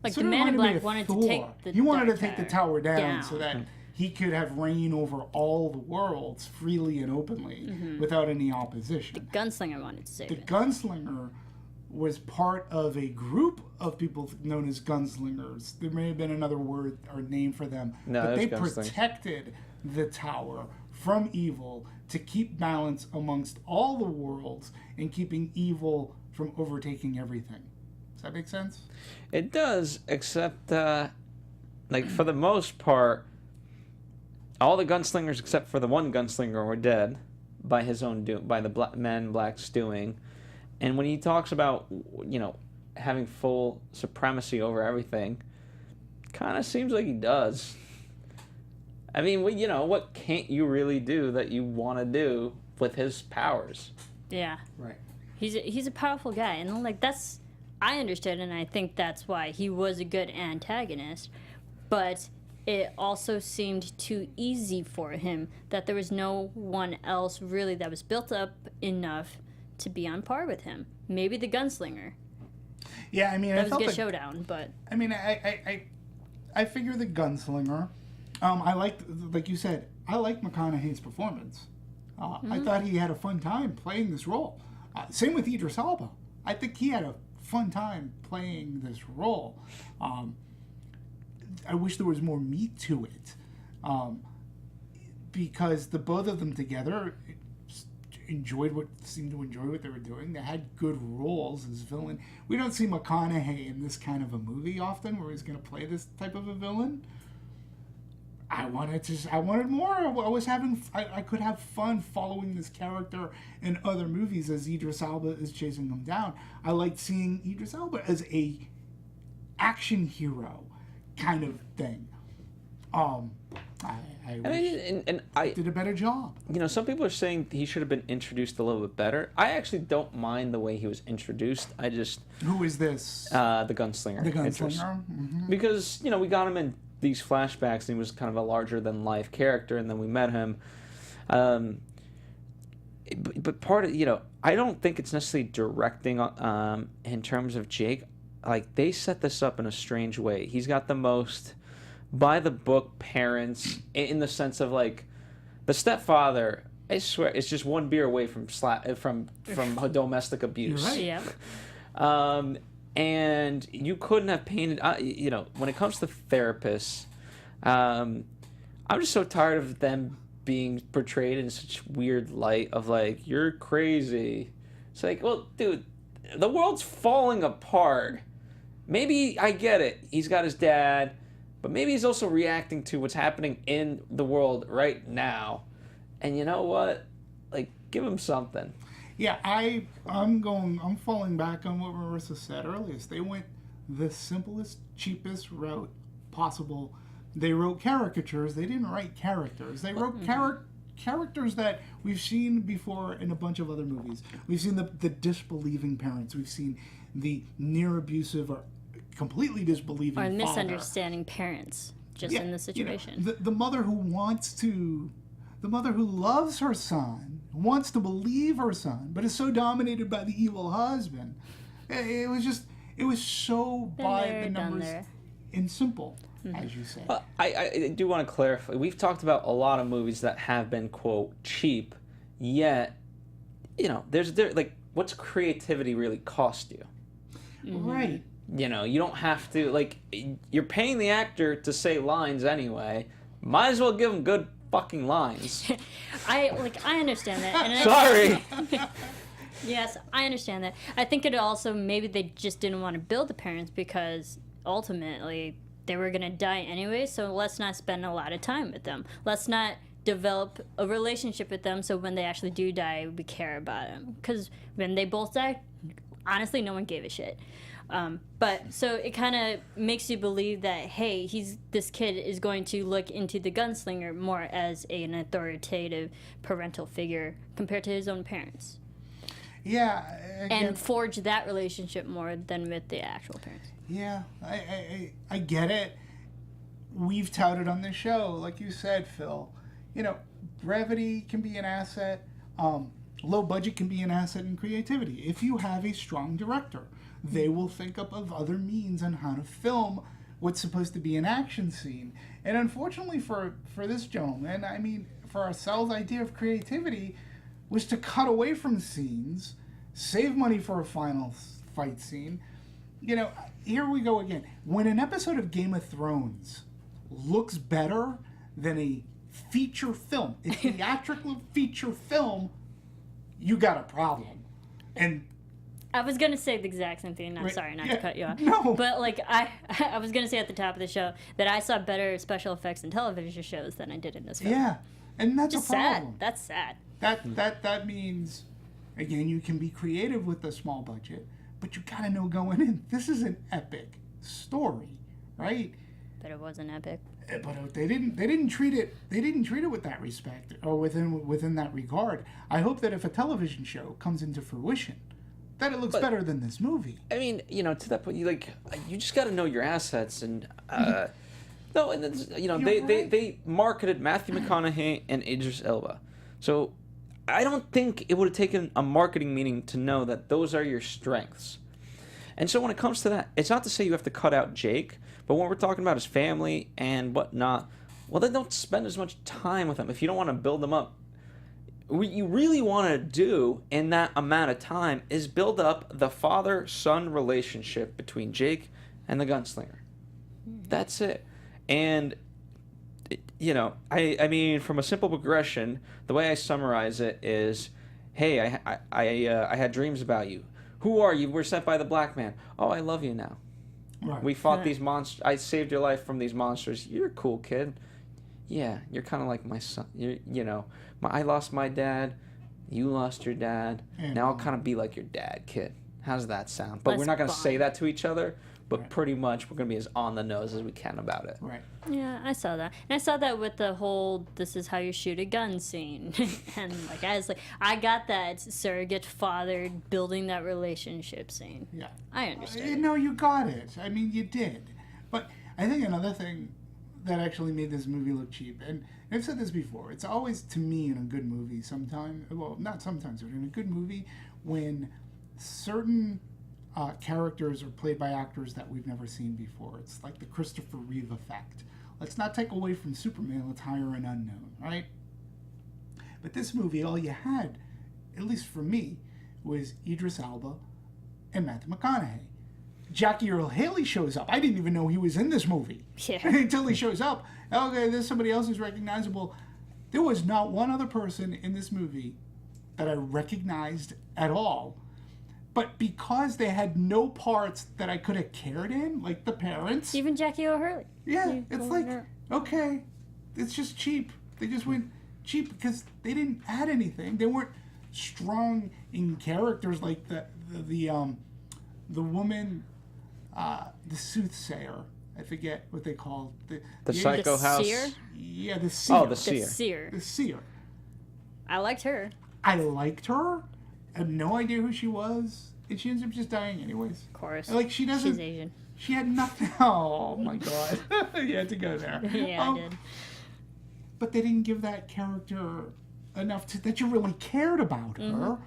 Like, sort the of Man in reminded me Black of wanted to Thor. take the He wanted Dark to take the Tower tower down down. so that he could have reign over all the worlds freely and openly without any opposition. Gunslinger wanted to save The it. Gunslinger was part of a group of people known as gunslingers. There may have been another word or name for them, No, but they it was gunslingers. protected the tower from evil to keep balance amongst all the worlds and keeping evil from overtaking everything. Does that make sense? It does, except for the most part, all the gunslingers except for the one gunslinger were dead by his own by the Man in Black's doing. And when he talks about having full supremacy over everything, kind of seems like he does. I mean, what can't you really do that you want to do with his powers? Yeah. Right. He's a powerful guy, and that's I understood, and I think that's why he was a good antagonist. But it also seemed too easy for him that there was no one else really that was built up enough to be on par with him. Maybe the Gunslinger. Yeah, I mean, That I was a felt good that, showdown, but I mean, I figure the Gunslinger. I liked, like you said, I liked McConaughey's performance. I thought he had a fun time playing this role. Same with Idris Elba. I think he had a fun time playing this role. I wish there was more meat to it, because the both of them together, seemed to enjoy what they were doing. They had good roles as villain. We don't see McConaughey in this kind of a movie often, where he's going to play this type of a villain. I wanted more. I could have fun following this character in other movies as Idris Elba is chasing him down. I liked seeing Idris Elba as a action hero kind of thing. I wish did a better job. Some people are saying he should have been introduced a little bit better. I actually don't mind the way he was introduced. I just... Who is this? The Gunslinger. The Gunslinger? Mm-hmm. Because, we got him in these flashbacks, and he was kind of a larger-than-life character, and then we met him. But part of, I don't think it's necessarily directing in terms of Jake. Like, they set this up in a strange way. He's got the most by-the-book parents in the sense of, like, the stepfather, I swear, is just one beer away from domestic abuse. You're right. Yeah. And you couldn't have painted, when it comes to therapists, I'm just so tired of them being portrayed in such weird light of, like, you're crazy. It's like, well, dude, the world's falling apart. Maybe I get it. He's got his dad, but maybe he's also reacting to what's happening in the world right now. And you know what? Like, give him something. Yeah, I'm falling back on what Marisa said earlier. They went the simplest, cheapest route possible. They wrote caricatures. They didn't write characters. They wrote characters that we've seen before in a bunch of other movies. We've seen the disbelieving parents. We've seen the near abusive or completely disbelieving or father. Misunderstanding parents just in the situation. The mother who the mother who loves her son, wants to believe her son, but is so dominated by the evil husband. It was so by the numbers and simple, as you say. I do want to clarify. We've talked about a lot of movies that have been, quote, cheap, yet, there's what's creativity really cost you? Mm-hmm. Right. You don't have to, like, you're paying the actor to say lines anyway. Might as well give them good fucking lines. I understand that. And Sorry. Yes, I understand that. I think it also, maybe they just didn't want to build the parents because ultimately they were going to die anyway, so let's not spend a lot of time with them. Let's not develop a relationship with them so when they actually do die, we care about them. Because when they both died, honestly, no one gave a shit. But so it kind of makes you believe that, hey, this kid is going to look into the Gunslinger more as an authoritative parental figure compared to his own parents. Yeah. And forge that relationship more than with the actual parents. Yeah, I get it. We've touted on this show, like you said, Phil. Brevity can be an asset. Low budget can be an asset in creativity. If you have a strong director, they will think up of other means on how to film what's supposed to be an action scene. And unfortunately for this gentleman, I mean, for Arcel's idea of creativity was to cut away from scenes, save money for a final fight scene. Here we go again. When an episode of Game of Thrones looks better than a feature film, a theatrical feature film, you got a problem. And I was going to say the exact same thing. I'm sorry not to cut you off. No. But, like, I was going to say at the top of the show that I saw better special effects in television shows than I did in this film. Yeah. And that's just a problem. Sad. That's sad. That means, again, you can be creative with a small budget, but you got to know going in, this is an epic story, right? But it wasn't epic. But they didn't treat it with that respect or within that regard. I hope that if a television show comes into fruition, that it looks better than this movie. I mean, to that point, you just got to know your assets, and no, and they marketed Matthew McConaughey and Idris Elba, so I don't think it would have taken a marketing meeting to know that those are your strengths. And so when it comes to that, it's not to say you have to cut out Jake, but when we're talking about his family and whatnot, well, then don't spend as much time with him if you don't want to build them up. What you really want to do in that amount of time is build up the father-son relationship between Jake and the Gunslinger. That's it. And, I mean, from a simple progression, the way I summarize it is Hey, I had dreams about you. Who are you? We're sent by the black man. Oh, I love you now. Right. We fought these monsters. I saved your life from these monsters. You're a cool kid. Yeah, you're kind of like my son. I lost my dad. You lost your dad. Now I'll kind of be like your dad, kid. How's that sound? But we're not going to say that to each other. But pretty much we're going to be as on the nose as we can about it. Right. Yeah, I saw that. And I saw that with the whole "this is how you shoot a gun" scene. And I got that surrogate father building that relationship scene. Yeah. I understand. No, you got it. I mean, you did. But I think another thing that actually made this movie look cheap, and I've said this before, it's always, to me, in a good movie sometimes, well, not sometimes, but in a good movie, when certain characters are played by actors that we've never seen before. It's like the Christopher Reeve effect. Let's not take away from Superman, let's hire an unknown, right? But this movie, all you had, at least for me, was Idris Elba and Matthew McConaughey. Jackie Earle Haley shows up. I didn't even know he was in this movie. Yeah. Until he shows up. Okay, there's somebody else who's recognizable. There was not one other person in this movie that I recognized at all. But because they had no parts that I could have cared in, like the parents. Even Jackie O'Hurley. Yeah, it's like, okay, it's just cheap. They just went cheap because they didn't add anything. They weren't strong in characters like the woman, the soothsayer. I forget what they called the Psycho House. Seer? Yeah, the seer. Oh, the seer. The seer. I liked her. I liked her. I had no idea who she was, and she ends up just dying anyways. Of course. Like she doesn't. She's Asian. She had nothing. Oh my god, you had to go there. Yeah, I did. But they didn't give that character enough that you really cared about her.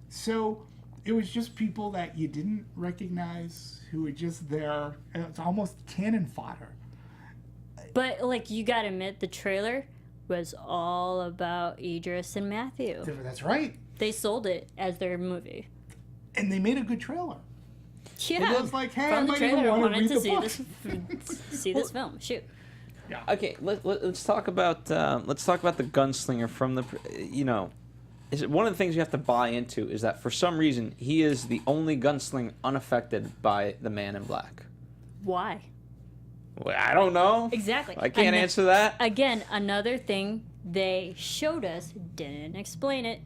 So it was just people that you didn't recognize who were just there. It's almost cannon fodder. But like, you gotta admit, the trailer was all about Idris and Matthew. That's right. They sold it as their movie. And they made a good trailer. Yeah. It was like, hey, From I the might trailer, even I want to wanted read to the see book. this film. Shoot. Yeah. Okay, let's talk about the Gunslinger from the, is it one of the things you have to buy into is that for some reason he is the only gunslinger unaffected by the Man in Black. Why? Well, I don't know. Exactly. I can't answer that. Again, another thing they showed us, didn't explain it.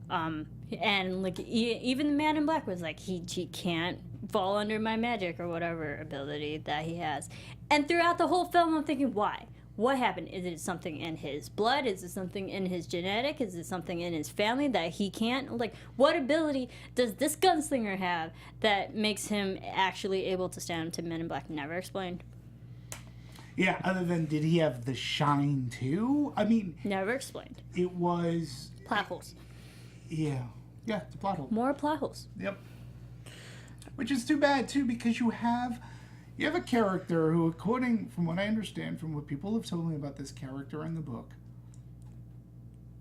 And like even the Man in Black was like, he can't fall under my magic or whatever ability that he has. And throughout the whole film, I'm thinking, why? What happened? Is it something in his blood? Is it something in his genetic? Is it something in his family that he can't? Like, what ability does this gunslinger have that makes him actually able to stand up to Men in Black? Never explained. Yeah, other than did he have the shine too? I mean, Never explained. it was. Plot holes. Yeah, it's a plot hole. More plot holes. Yep. Which is too bad too, because you have a character who, according from what I understand, from what people have told me about this character in the book,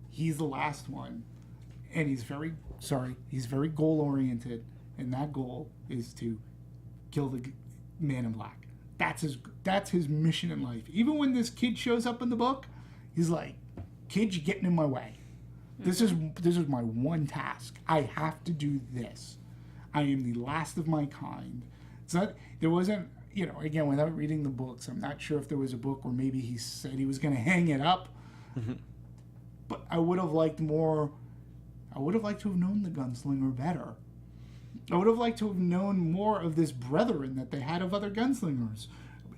he's the last one, and he's very goal oriented, and that goal is to kill the Man in Black. That's his mission in life. Even when this kid shows up in the book, he's like, "Kid, you're getting in my way. This is my one task. I have to do this. I am the last of my kind." So there wasn't, again, without reading the books, I'm not sure if there was a book where maybe he said he was going to hang it up. But I would have liked more. I would have liked to have known the gunslinger better. I would have liked to have known more of this brethren that they had of other gunslingers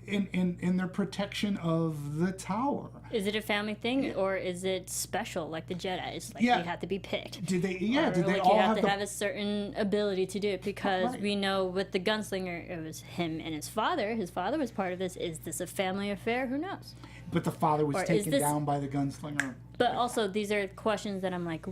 in their protection of the tower. Is it a family thing, or is it special, like the Jedi's? Like, Yeah. you have to be picked. Did they? Or, Did they like, all you have have to have a certain ability to do it, because Right. we know with the gunslinger, it was him and his father. His father was part of this. Is this a family affair? Who knows? But the father was Or is taken this- down by the gunslinger. But also, these are questions that I'm like,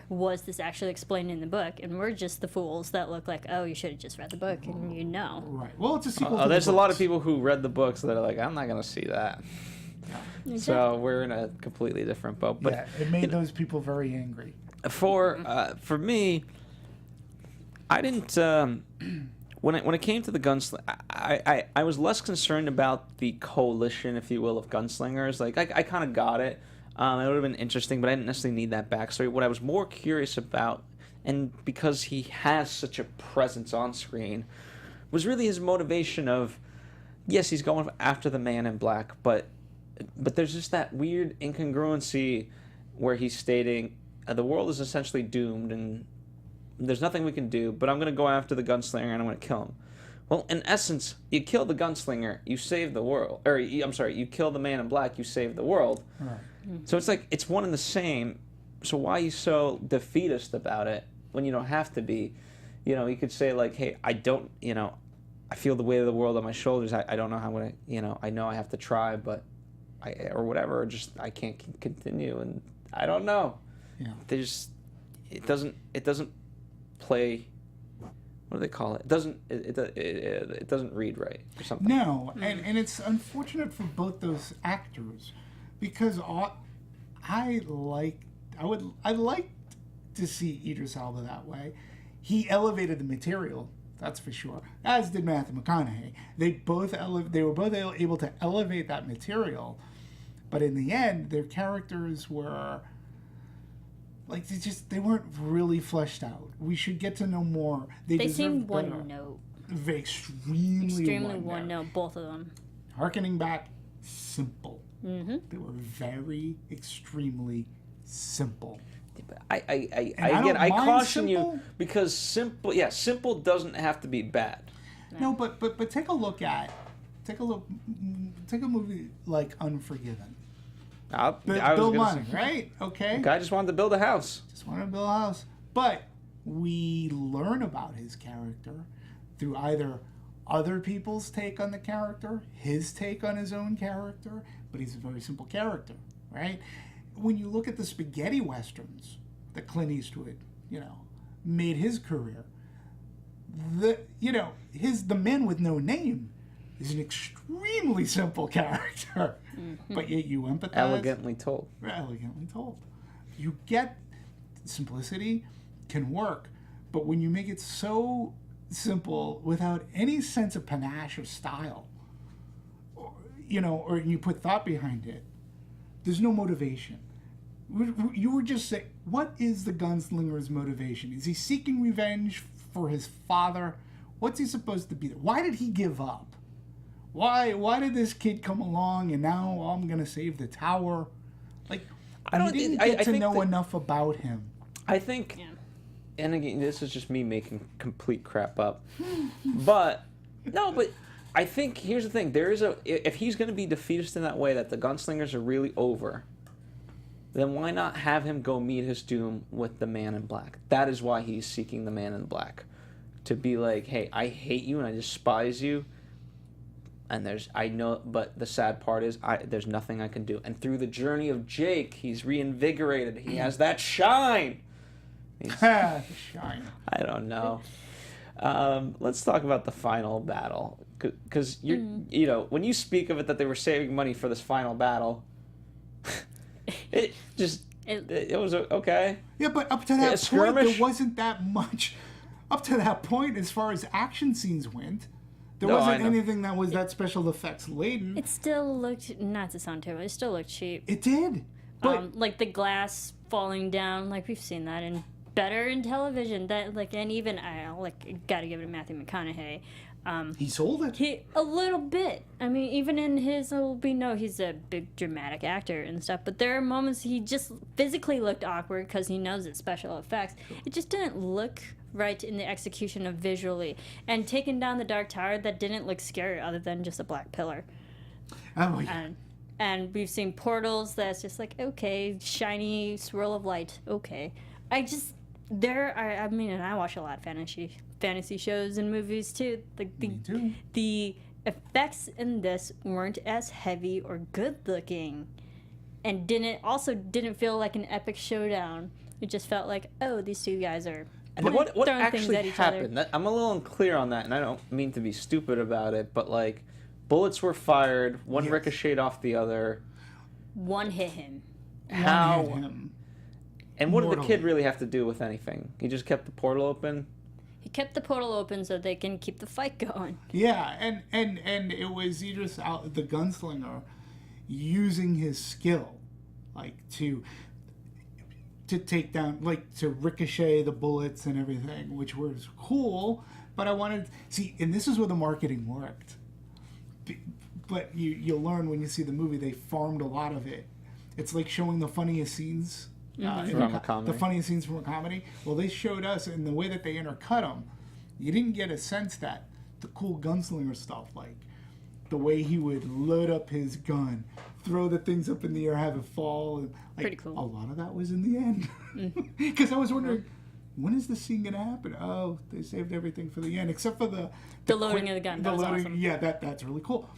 was this actually explained in the book? And we're just the fools that look like, oh, you should have just read the book, and you know. Right. Well, it's a sequel. to There's the a lot of books. people who read the books that are like, I'm not going to see that. So we're in a completely different boat. But Yeah, it made those people very angry. for me, I didn't. When it came to the gunslinger, I was less concerned about the coalition, if you will, of gunslingers. Like I kind of got it. It would have been interesting, but I didn't necessarily need that backstory. What I was more curious about, and because he has such a presence on screen, was really his motivation of, yes, he's going after the man in black, but there's just that weird incongruency where he's stating the world is essentially doomed and there's nothing we can do, but I'm going to go after the gunslinger and I'm going to kill him. Well, in essence, you kill the gunslinger, you save the world. Or, I'm sorry, you kill the man in black, you save the world. Right. So it's like, it's one and the same. So why are you so defeatist about it when you don't have to be? You know, you could say like, hey, I don't, you know, I feel the weight of the world on my shoulders. I don't know how I'm going to, you know I have to try, but or whatever, or just I can't continue. And I don't know. Yeah. It doesn't play, what do they call it? It doesn't read right or something. No, and it's unfortunate for both those actors because I'd like to see Idris Elba that way. He elevated the material, that's for sure. As did Matthew McConaughey. They were both able to elevate that material, but in the end, their characters were like they weren't really fleshed out. We should get to know more. They seemed better. one note. Extremely one note, both of them. Harkening back, simple. Mm-hmm. They were very extremely simple. I caution simple. You because simple doesn't have to be bad. No, but take a movie like Unforgiven. Bill Munn, right? Okay. Guy just wanted to build a house. But we learn about his character through either other people's take on the character, his take on his own character, but he's a very simple character, right? When you look at the spaghetti westerns that Clint Eastwood, made his career, the man with no name is an extremely simple character, but yet you empathize. Elegantly told. You get simplicity can work, but when you make it so simple without any sense of panache or style, or you put thought behind it, there's no motivation. You were just saying, what is the gunslinger's motivation? Is he seeking revenge for his father? What's he supposed to be? Why did he give up? Why did this kid come along and now I'm going to save the tower? Like, I didn't get to know enough about him. I think, and again, this is just me making complete crap up, but I think here's the thing: if he's going to be defeatist in that way, that the gunslingers are really over, then why not have him go meet his doom with the man in black? That is why he's seeking the man in black, to be like, hey, I hate you and I despise you. And but the sad part is, there's nothing I can do. And through the journey of Jake, he's reinvigorated. He has that shine. Shine. I don't know. Let's talk about the final battle, because when you speak of it that they were saving money for this final battle, it was okay. Yeah, but up to that point, there wasn't that much. Up to that point, as far as action scenes went. There wasn't anything that was that special effects laden. It still looked, not to sound terrible, it still looked cheap. It did. But like the glass falling down, like we've seen that better in television. And even gotta give it to Matthew McConaughey. He sold it. A little bit. I mean, even in his, we know he's a big dramatic actor and stuff, but there are moments he just physically looked awkward because he knows it's special effects. It just didn't look right in the execution of visually. And taking down the Dark Tower, that didn't look scary other than just a black pillar. Oh, yeah. And we've seen portals that's just like, okay, shiny swirl of light, okay. And I watch a lot of fantasy shows and movies too. Me too. The effects in this weren't as heavy or good looking, and didn't feel like an epic showdown. It just felt like, oh, these two guys are what throwing things at actually each happened? other. I'm a little unclear on that, and I don't mean to be stupid about it, but like, bullets were fired, one ricocheted off the other. One hit him. How? One hit him. And what did the kid really have to do with anything? He just kept the portal open? He kept the portal open so they can keep the fight going. Yeah, and it was Idris, the gunslinger, using his skill. like to take down, like to ricochet the bullets and everything, which was cool. But I wanted see, and this is where the marketing worked. But you'll learn when you see the movie, they farmed a lot of it. It's like showing the funniest scenes from a comedy. The funniest scenes from a comedy. Well, they showed us, and the way that they intercut them, you didn't get a sense that the cool gunslinger stuff, like the way he would load up his gun, throw the things up in the air, have it fall. And, like, pretty cool. A lot of that was in the end. Because I was wondering, when is this scene going to happen? Oh, they saved everything for the end, except for the loading of the gun. That was awesome. Yeah, that's really cool.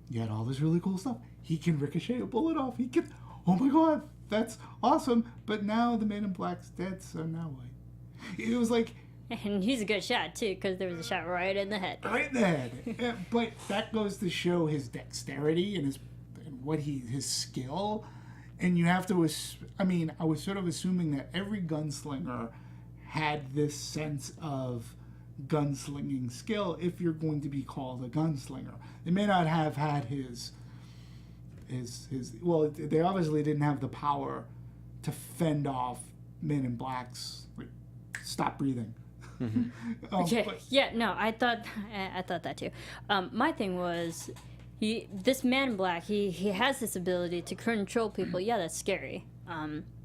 You had all this really cool stuff. He can ricochet a bullet off. He can. Oh my God, that's awesome. But now the Man in Black's dead, so now what? It was like. And he's a good shot too, because there was a shot right in the head. Right in the head. Yeah, but that goes to show his dexterity and his skill. And you have to. I mean, I was sort of assuming that every gunslinger had this sense of gunslinging skill if you're going to be called a gunslinger. They may not have had his well, they obviously didn't have the power to fend off Men in Black's stop breathing. No, I thought that too. My thing was, this Man in Black, he has this ability to control people. Yeah, that's scary.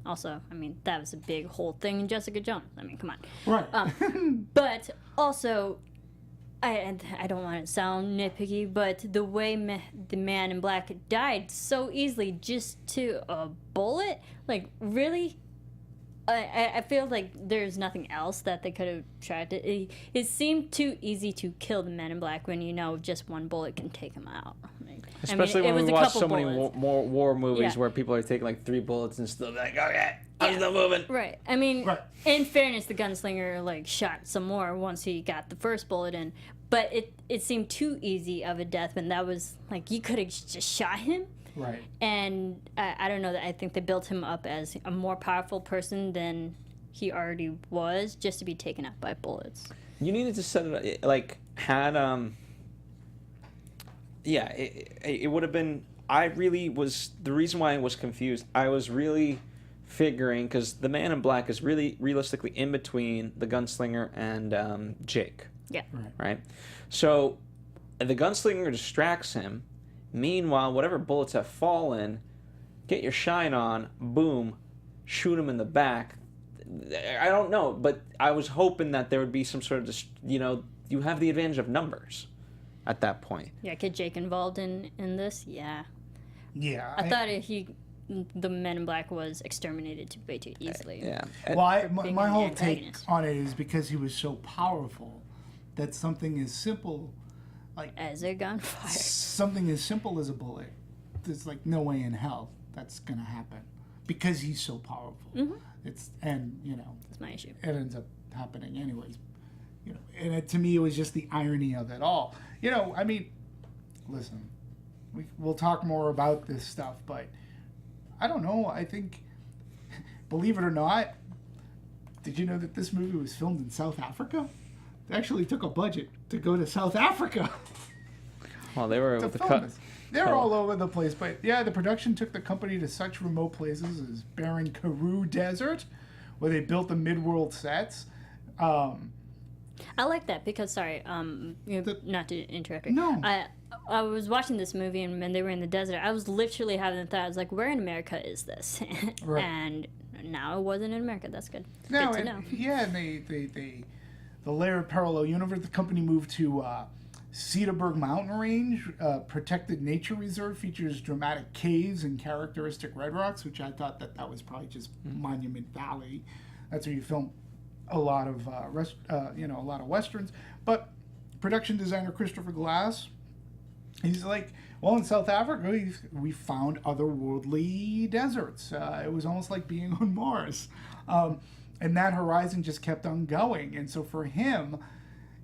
Also, I mean, that was a big whole thing in Jessica Jones. I mean, come on. Right. But also, I don't want to sound nitpicky, but the way the Man in Black died so easily just to a bullet, like, really? I feel like there's nothing else that they could have tried to. It seemed too easy to kill the Man in Black when you know just one bullet can take him out. Especially when we watch so many more war movies where people are taking like 3 bullets and still like, okay, I'm still moving. Right. I mean, in fairness, the gunslinger like shot some more once he got the first bullet in, but it seemed too easy of a death when that was like you could have just shot him. Right. And I don't know, I think they built him up as a more powerful person than he already was, just to be taken out by bullets. You needed to set it like had it would have been. I really was the reason why I was confused. I was really figuring because the Man in Black is really realistically in between the gunslinger and Jake. Yeah. Right. So the gunslinger distracts him. Meanwhile, whatever bullets have fallen, get your shine on, boom, shoot him in the back. I don't know, but I was hoping that there would be some sort of, you have the advantage of numbers at that point. Yeah, get Jake involved in this? Yeah. Yeah. I thought the Men in Black was exterminated way too easily. Yeah. Well, my whole take on it is because he was so powerful that something as simple as a gunfire. Something as simple as a bullet. There's like no way in hell that's gonna happen because he's so powerful. Mm-hmm. That's my issue. It ends up happening anyways. And to me, it was just the irony of it all. I mean, listen, we'll talk more about this stuff, but I don't know. I think, believe it or not, did you know that this movie was filmed in South Africa? They actually took a budget to go to South Africa. Well, they were with the cut. They were all over the place, but yeah, the production took the company to such remote places as barren Karoo Desert, where they built the mid-world sets. I like that because, not to interrupt you. No. I was watching this movie and when they were in the desert, I was literally having the thought, I was like, where in America is this? Right. And now it wasn't in America. That's good. No, good to know. Yeah, and the layered parallel universe, the company moved to Cedarburg Mountain Range, protected nature reserve, features dramatic caves and characteristic red rocks, which I thought that was probably just Monument Valley. That's where you film a lot of a lot of westerns. But production designer Christopher Glass, he's like, well, in South Africa, we found otherworldly deserts. It was almost like being on Mars. And that horizon just kept on going. And so for him,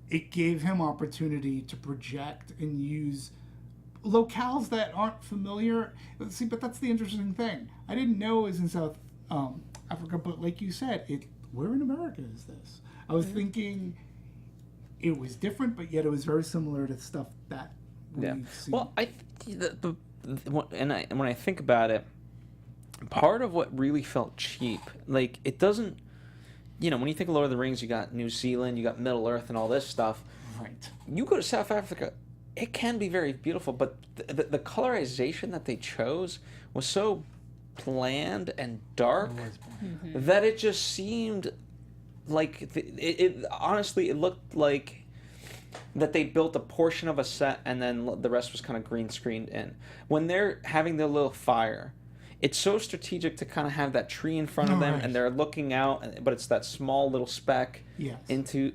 it gave him opportunity to project and use locales that aren't familiar. See, but that's the interesting thing. I didn't know it was in South Africa, but like you said, where in America is this? I was thinking it was different, but yet it was very similar to stuff that we've seen. Well, when I think about it, part of what really felt cheap, like, it doesn't, when you think of Lord of the Rings, you got New Zealand, you got Middle Earth and all this stuff. Right. You go to South Africa, it can be very beautiful, but the colorization that they chose was so bland and dark that it just seemed like honestly, it looked like that they built a portion of a set and then the rest was kind of green screened in. When they're having their little fire, it's so strategic to kind of have that tree in front of them, and they're looking out, but it's that small little speck into,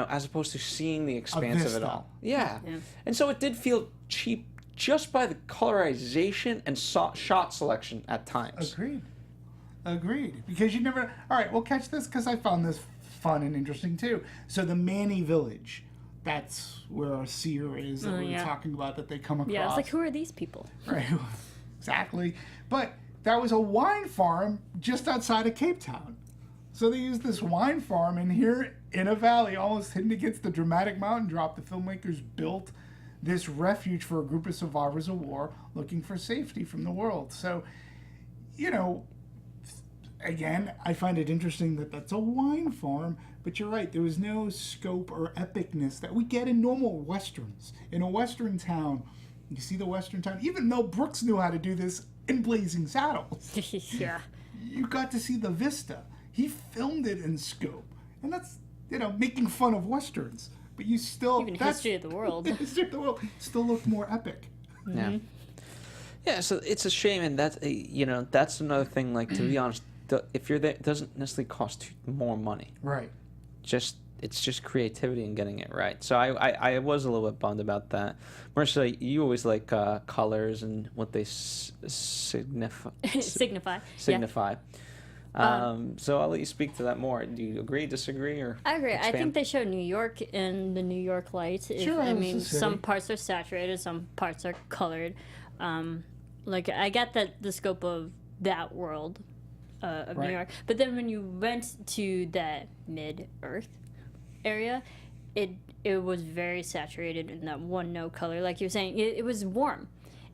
as opposed to seeing the expanse of it all. Yeah. And so it did feel cheap just by the colorization and shot selection at times. Agreed. Because you never... All right, well, catch this, because I found this fun and interesting, too. So the Manny Village, that's where our seer is that we were talking about that they come across. Yeah, I was like, who are these people? Right, exactly. But that was a wine farm just outside of Cape Town. So they used this wine farm, and here in a valley, almost hidden against the dramatic mountain drop, the filmmakers built this refuge for a group of survivors of war looking for safety from the world. So, again, I find it interesting that that's a wine farm, but you're right, there was no scope or epicness that we get in normal Westerns. In a Western town, you see the Western town, even Mel Brooks knew how to do this in Blazing Saddles. Yeah. You got to see the vista. He filmed it in scope. And that's, making fun of Westerns. But you still... Even History of the World. History of the World still looked more epic. Yeah. Yeah, so it's a shame, and that's, that's another thing, like, to be honest, if you're there, it doesn't necessarily cost more money. Right. It's just creativity and getting it right. So I was a little bit bummed about that. Marisa, you always like colors and what they signify. Signify. So I'll let you speak to that more. Do you agree, disagree, or I agree. expand? I think they show New York in the New York light. I mean, some parts are saturated, some parts are colored. I get that the scope of that world of New York, but then when you went to that Mid-Earth area, it was very saturated in that one note color. Like you were saying, it was warm.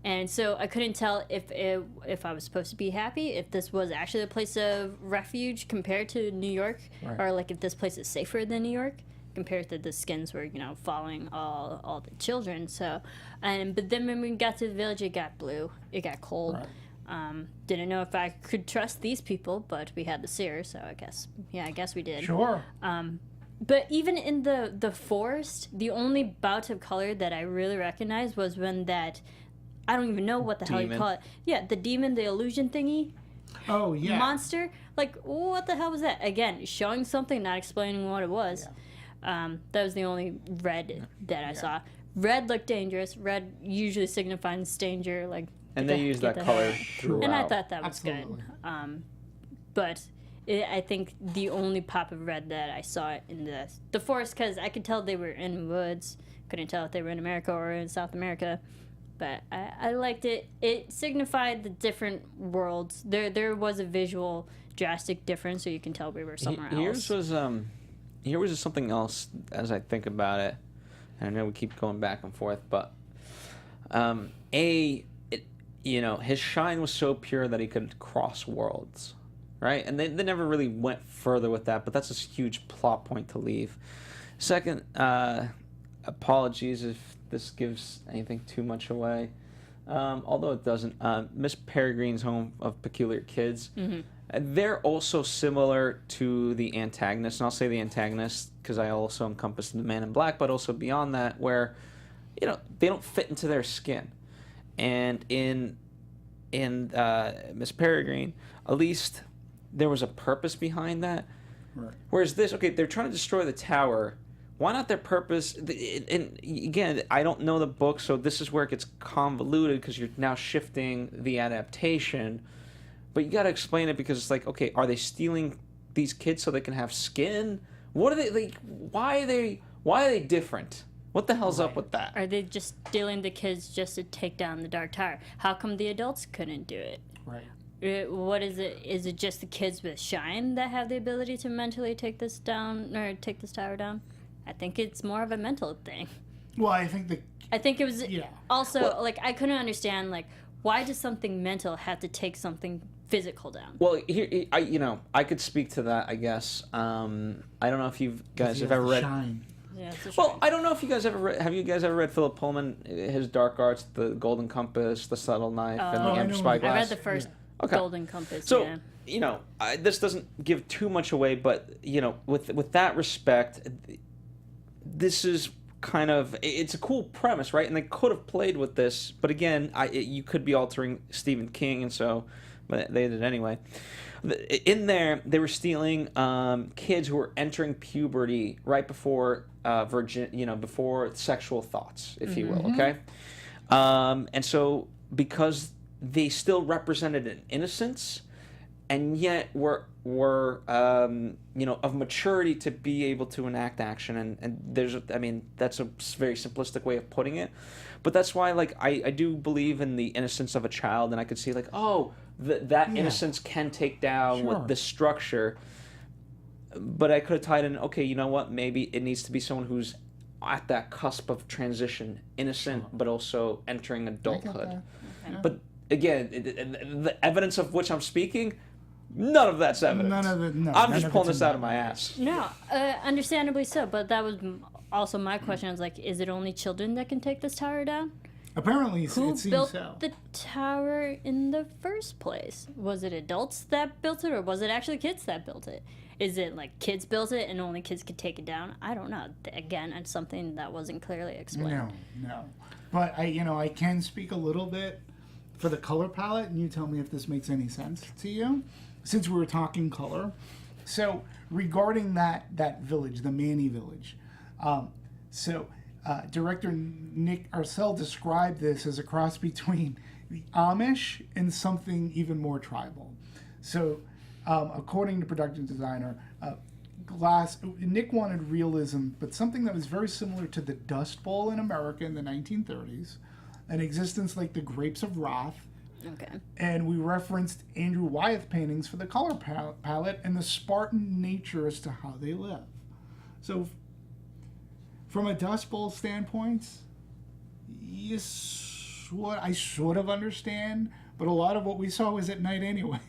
And so I couldn't tell if I was supposed to be happy, if this was actually a place of refuge compared to New York, or like if this place is safer than New York compared to the skins were, following all the children. So, but then when we got to the village, it got blue, it got cold. Didn't know if I could trust these people, but we had the seer, so I guess we did. Sure. But even in the forest, the only bout of color that I really recognized was when that, I don't even know what the hell you call it. Yeah, the demon, the illusion thingy. Oh, yeah. Monster. Like, what the hell was that? Again, showing something, not explaining what it was. Yeah. That was the only red that I saw. Red looked dangerous. Red usually signifies danger. Like, and they use that color throughout. And I thought that was good. But I think the only pop of red that I saw in the forest, because I could tell they were in woods. Couldn't tell if they were in America or in South America. But I liked it. It signified the different worlds. There was a visual drastic difference, so you can tell we were somewhere else. Here was something else as I think about it. And I know we keep going back and forth, but his shine was so pure that he could cross worlds, right? And they never really went further with that, but that's a huge plot point to leave. Second, apologies if this gives anything too much away, although it doesn't. Miss Peregrine's Home of Peculiar Kids, they're also similar to the antagonist, and I'll say the antagonist because I also encompass the Man in Black, but also beyond that, where they don't fit into their skin. And in Miss Peregrine, at least there was a purpose behind that. Right. Whereas this, they're trying to destroy the tower. Why not their purpose? And again, I don't know the book, so this is where it gets convoluted because you're now shifting the adaptation. But you got to explain it because it's like, okay, are they stealing these kids so they can have skin? What are they like? Why are they different? What the hell's up with that? Are they just stealing the kids just to take down the Dark Tower? How come the adults couldn't do it? Right. What is it? Is it just the kids with shine that have the ability to mentally take this down or take this tower down? I think it's more of a mental thing. Well, I think it was also, I couldn't understand, why does something mental have to take something physical down? Well, here, I could speak to that, I guess. I don't know if you guys have ever read. Shine. Yeah, it's a Well, shame. I don't know if you guys ever read. Have you guys ever read Philip Pullman, his Dark Arts, The Golden Compass, The Subtle Knife, and Oh, The I Amber know. Spyglass? I read the first Okay. Golden Compass. So, yeah. this doesn't give too much away, but, with that respect, this is kind of, it's a cool premise, right? And they could have played with this, but again, you could be altering Stephen King, and so, but they did anyway. In there, they were stealing kids who were entering puberty right before before sexual thoughts, if you will, okay? And so, because they still represented an innocence, and yet were of maturity to be able to enact action, and that's a very simplistic way of putting it, but that's why I do believe in the innocence of a child, and I could see that innocence can take down with this structure, but I could have tied in, okay, you know what, maybe it needs to be someone who's at that cusp of transition, innocent but also entering adulthood. But again, the evidence of which I'm speaking, none of that's evidence. I'm just pulling this out of my ass. No, understandably so, but that was also my question. I was like, is it only children that can take this tower down? Apparently, Who it seems built so. the tower in the first place? Was it adults that built it, or was it actually kids that built it? Is it like kids built it and only kids could take it down? I don't know. Again, it's something that wasn't clearly explained. No. But I can speak a little bit for the color palette, and you tell me if this makes any sense to you, since we were talking color. So regarding that village, the Manny village, director Nick Arcel described this as a cross between the Amish and something even more tribal. So according to production designer, Nick wanted realism, but something that was very similar to the Dust Bowl in America in the 1930s, an existence like the Grapes of Wrath. Okay. And we referenced Andrew Wyeth paintings for the color palette and the Spartan nature as to how they live. So from a Dust Bowl standpoint, I sort of understand, but a lot of what we saw was at night anyway.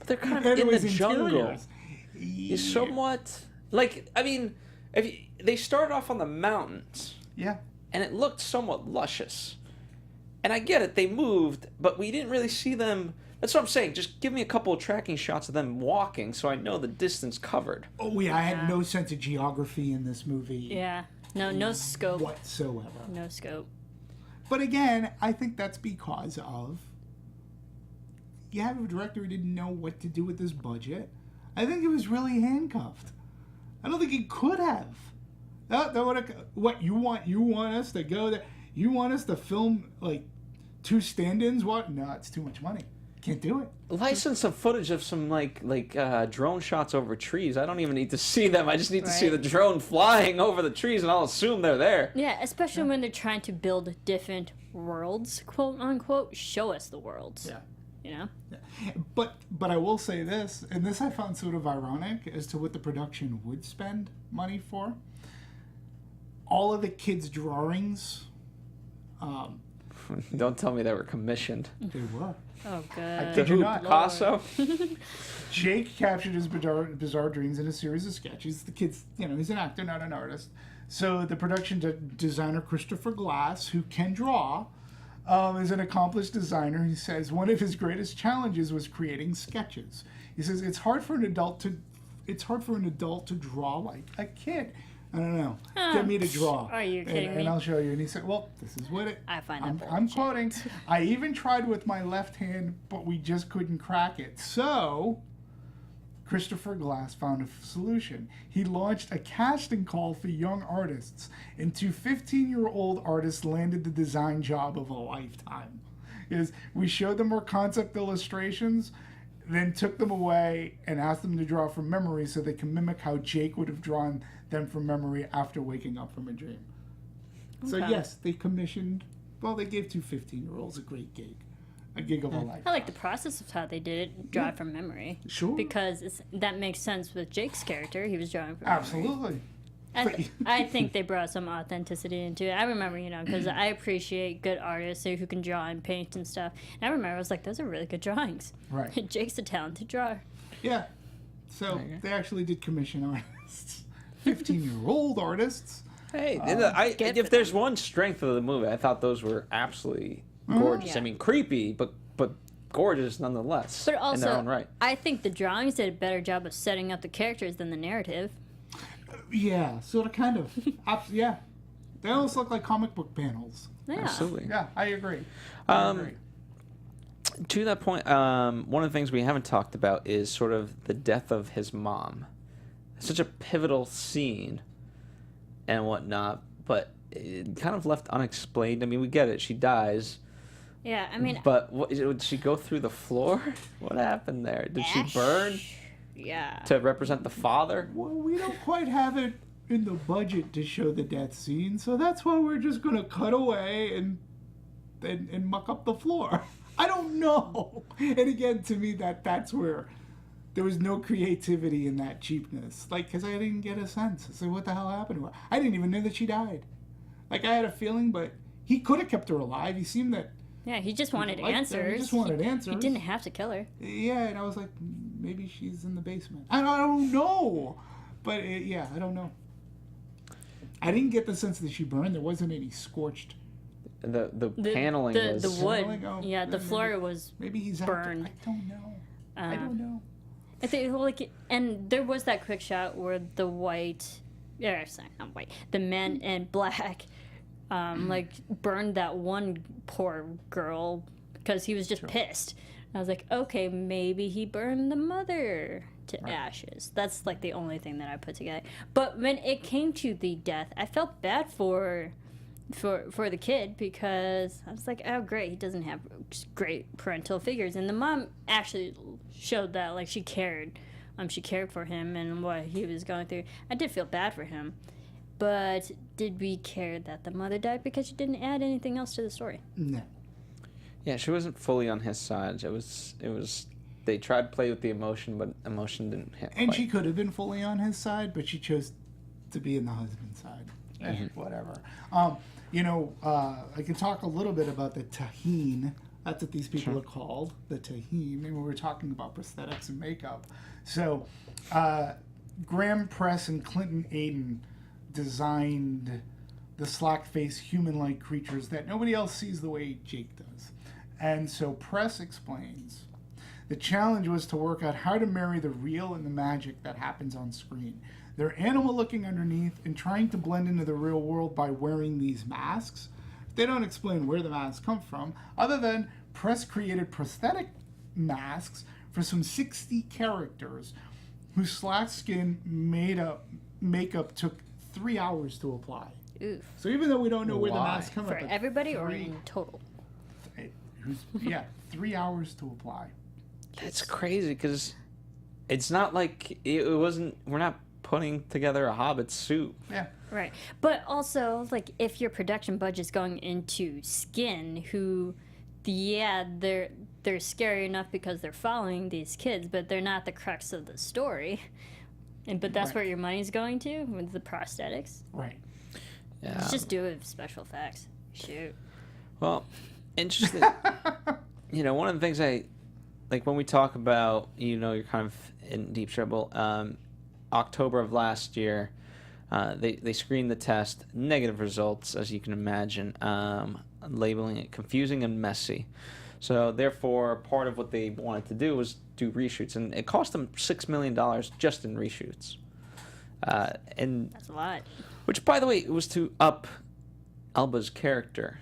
They're kind of in the jungle. It's somewhat they started off on the mountains. Yeah. And it looked somewhat luscious. And I get it, they moved, but we didn't really see them. That's what I'm saying. Just give me a couple of tracking shots of them walking so I know the distance covered. Oh, yeah, I had no sense of geography in this movie. Yeah. No scope. Whatsoever. No scope. But again, I think that's because of you have a director who didn't know what to do with this budget. I think he was really handcuffed. I don't think he could have. What you want us to go there? You want us to film like 2 stand-ins? What? No, it's too much money. Can't do it. License some footage of some drone shots over trees. I don't even need to see them. I just need to see the drone flying over the trees, and I'll assume they're there. Yeah, especially when they're trying to build different worlds, quote unquote. Show us the worlds. Yeah. You know. Yeah. But I will say this, and this I found sort of ironic as to what the production would spend money for. All of the kids' drawings. Don't tell me they were commissioned. They were. Oh, good. I kid you not. Picasso? Jake captured his bizarre dreams in a series of sketches. The kid's, he's an actor, not an artist. So the production designer, Christopher Glass, who can draw, is an accomplished designer. He says one of his greatest challenges was creating sketches. He says it's hard for an adult to draw like a kid. I don't know. Get me to draw. Are you kidding me? And I'll show you. And he said, well, this is what I find that I'm quoting. I even tried with my left hand, but we just couldn't crack it. So Christopher Glass found a solution. He launched a casting call for young artists, and 2 15-year-old artists landed the design job of a lifetime. We showed them our concept illustrations, then took them away and asked them to draw from memory so they can mimic how Jake would have drawn them from memory after waking up from a dream. Okay. So yes, they gave 2 15-year-olds a great gig. A gig of a life. I like the process of how they did it, draw from memory. Sure. Because that makes sense with Jake's character. He was drawing from Absolutely. memory. I think they brought some authenticity into it. I remember, because I appreciate good artists who can draw and paint and stuff. And I remember I was like, those are really good drawings. Right. Jake's a talented drawer. Yeah. So they actually did commission artists, 15-year-old artists. Hey, if there's one strength of the movie, I thought those were absolutely gorgeous. Yeah. I mean, creepy, but gorgeous nonetheless. But also, in their own right. I think the drawings did a better job of setting up the characters than the narrative. Yeah, sort of, kind of. Yeah. They almost look like comic book panels. Yeah. Absolutely. Yeah, I agree. To that point, one of the things we haven't talked about is sort of the death of his mom. It's such a pivotal scene and whatnot, but it kind of left unexplained. I mean, we get it. She dies. Yeah, I mean... But did she go through the floor? What happened there? Did she burn? Yeah. To represent the father? Well, we don't quite have it in the budget to show the death scene, so that's why we're just going to cut away and muck up the floor. I don't know. And again, to me, that's where there was no creativity in that cheapness. Like, because I didn't get a sense. I said, what the hell happened to her? I didn't even know that she died. Like, I had a feeling, but he could have kept her alive. He seemed that... Yeah, he just wanted answers. He just wanted answers. He didn't have to kill her. Yeah, and I was like, maybe she's in the basement. I don't know. But, yeah, I don't know. I didn't get the sense that she burned. There wasn't any scorched... The paneling was... The wood. Oh, yeah, the floor was maybe he's burned. I don't know. I don't know. I think, and there was that quick shot where the the men in black, burned that one poor girl because he was just pissed. I was like, okay, maybe he burned the mother to ashes. That's like the only thing that I put together. But when it came to the death, I felt bad for the kid because I was like, oh great, he doesn't have great parental figures, and the mom actually showed that like she cared for him and what he was going through. I did feel bad for him, but did we care that the mother died because she didn't add anything else to the story? No. Yeah, she wasn't fully on his side. It was they tried to play with the emotion, but emotion didn't hit. And she could have been fully on his side, but she chose to be in the husband's side. Whatever. I can talk a little bit about the tahine. That's what these people are called, the tahine. Maybe we're talking about prosthetics and makeup. So, Graham Press and Clinton Aiden designed the slack-faced human-like creatures that nobody else sees the way Jake does. And so Press explains, the challenge was to work out how to marry the real and the magic that happens on screen. They're animal-looking underneath and trying to blend into the real world by wearing these masks. They don't explain where the masks come from, other than Press created prosthetic masks for some 60 characters whose slack skin makeup took 3 hours to apply. Oof. So even though we don't know where the masks come from, from, for everybody or in total? 3 hours to apply. That's crazy because it's not like it wasn't. We're not putting together a Hobbit suit. Yeah. Right. But also, like, if your production budget's going into skin, they're scary enough because they're following these kids, but they're not the crux of the story. But that's where your money's going to, with the prosthetics. Right. Yeah. Let's just do it with special effects. Shoot. Well, interesting. One of the things like when we talk about, you're kind of in deep trouble. October of last year, they screened the test, negative results, as you can imagine, labeling it confusing and messy. So therefore, part of what they wanted to do was do reshoots, and it cost them $6 million just in reshoots. And that's a lot. Which, by the way, was to up Elba's character.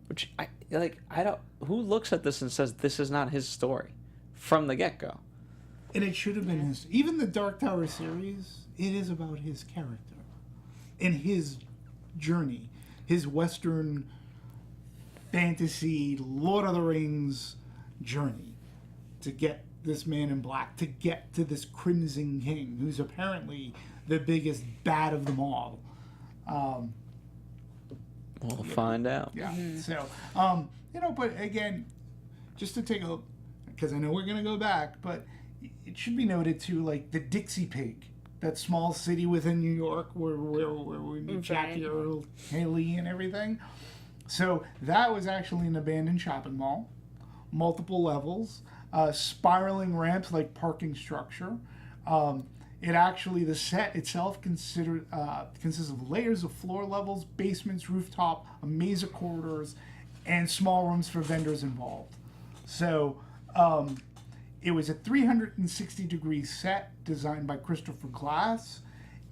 Which I don't. Who looks at this and says this is not his story from the get-go? And it should have been his. Even the Dark Tower series, it is about his character and his journey, his Western fantasy, Lord of the Rings journey to get this man in black, to get to this Crimson King, who's apparently the biggest bad of them all. We'll find out. Yeah. So, but again, just to take a, because I know we're going to go back, but it should be noted too, like the Dixie Pig that small city within New York where we meet Jackie Earle Haley and everything. So that was actually an abandoned shopping mall, multiple levels, spiraling ramps like parking structure. The set itself consists of layers of floor levels, basements, rooftop, a maze of corridors, and small rooms for vendors involved. So it was a 360-degree set designed by Christopher Glass,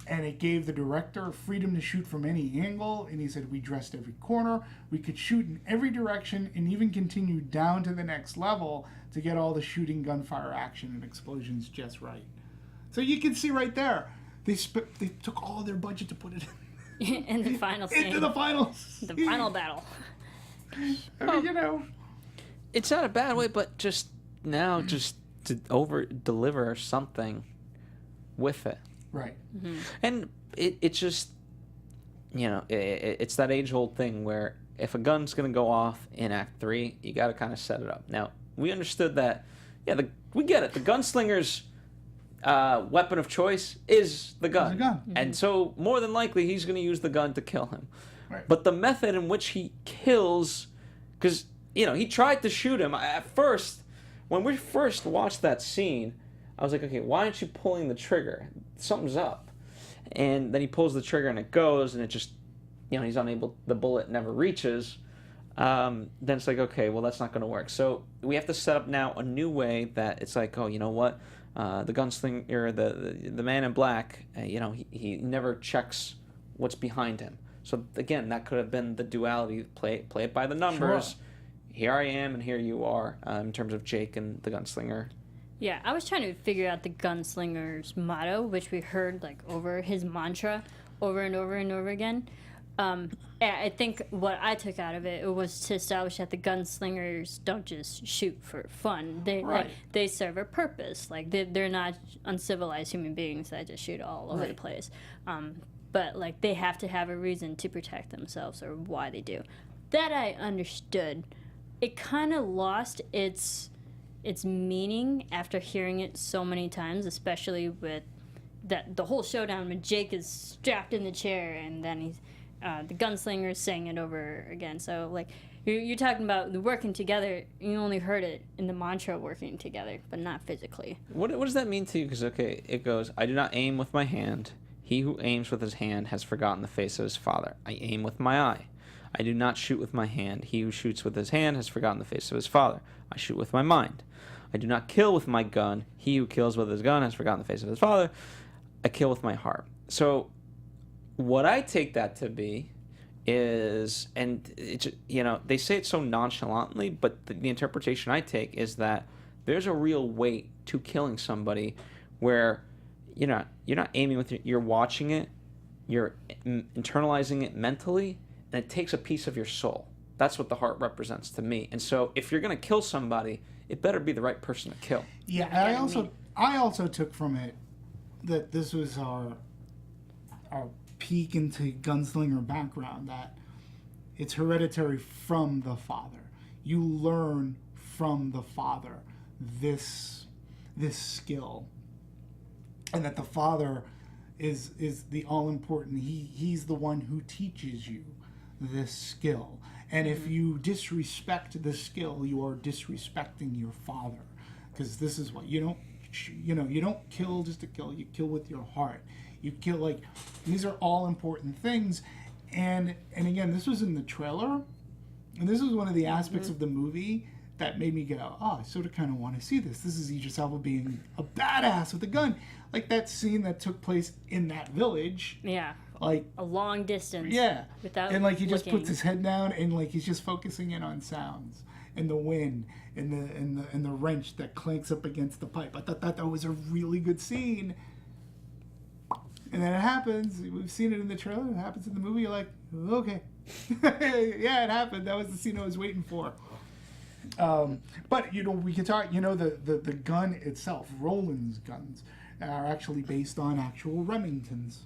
and it gave the director freedom to shoot from any angle. And he said, we dressed every corner, we could shoot in every direction, and even continue down to the next level to get all the shooting, gunfire, action, and explosions just right. So you can see right there, they took all their budget to put it in the final scene. Into the final battle. I mean, you know, it's not a bad way, but just to over deliver something with it. Right. Mm-hmm. And it's just, you know, it's that age-old thing where if a gun's going to go off in Act 3, you got to kind of set it up. Now, we understood that, we get it. The gunslinger's weapon of choice is the gun. It's a gun. Mm-hmm. And so, more than likely, he's going to use the gun to kill him. Right. But the method in which he kills, because, you know, he tried to shoot him. At first, when we first watched that scene, I was like, okay, why aren't you pulling the trigger? Something's up. And then he pulls the trigger and it goes, and it just, you know, he's unable, the bullet never reaches. Then it's like, okay, well, that's not going to work. So we have to set up now a new way that it's like, oh, you know what? The gunslinger, the man in black, you know, he never checks what's behind him. So again, that could have been the duality. Play it by the numbers. Sure. Here I am, and here you are, in terms of Jake and the gunslinger. Yeah, I was trying to figure out the gunslinger's motto, which we heard like over his mantra over and over and over again. I think what I took out of it was to establish that the gunslingers don't just shoot for fun. They serve a purpose. Like they're not uncivilized human beings that just shoot all over the place. But like they have to have a reason to protect themselves or why they do. That I understood. It kind of lost its meaning after hearing it so many times, especially with the whole showdown when Jake is strapped in the chair and then he's the gunslinger is saying it over again. So like you're talking about the working together. You only heard it in the mantra, working together, but not physically. What does that mean to you? Because okay, it goes, I do not aim with my hand. He who aims with his hand has forgotten the face of his father. I aim with my eye. I do not shoot with my hand. He who shoots with his hand has forgotten the face of his father. I shoot with my mind. I do not kill with my gun. He who kills with his gun has forgotten the face of his father. I kill with my heart. So what I take that to be is, and it's, you know, they say it so nonchalantly, but the interpretation I take is that there's a real weight to killing somebody where you're not aiming with you're watching it, you're internalizing it mentally, and it takes a piece of your soul. That's what the heart represents to me. And so if you're going to kill somebody, it better be the right person to kill. Yeah, I also took from it that this was our peek into gunslinger background, that it's hereditary from the father. You learn from the father this skill, and that the father is the all important. He's the one who teaches you this skill. And if you disrespect the skill, you are disrespecting your father, because this is what you don't kill just to kill. You kill with your heart. You kill, like, these are all important things. And again, this was in the trailer, and this was one of the aspects of the movie that made me go, oh, I sort of kind of want to see this. This is Idris Elba being a badass with a gun, like that scene that took place in that village. Yeah. Like a long distance. Yeah. Without and like he just looking. puts his head down and like he's just focusing in on sounds and the wind and the wrench that clanks up against the pipe. I thought that was a really good scene. And then it happens. We've seen it in the trailer. It happens in the movie. You're like, okay. Yeah, it happened. That was the scene I was waiting for. But, we can talk, the gun itself, Roland's guns, are actually based on actual Remingtons.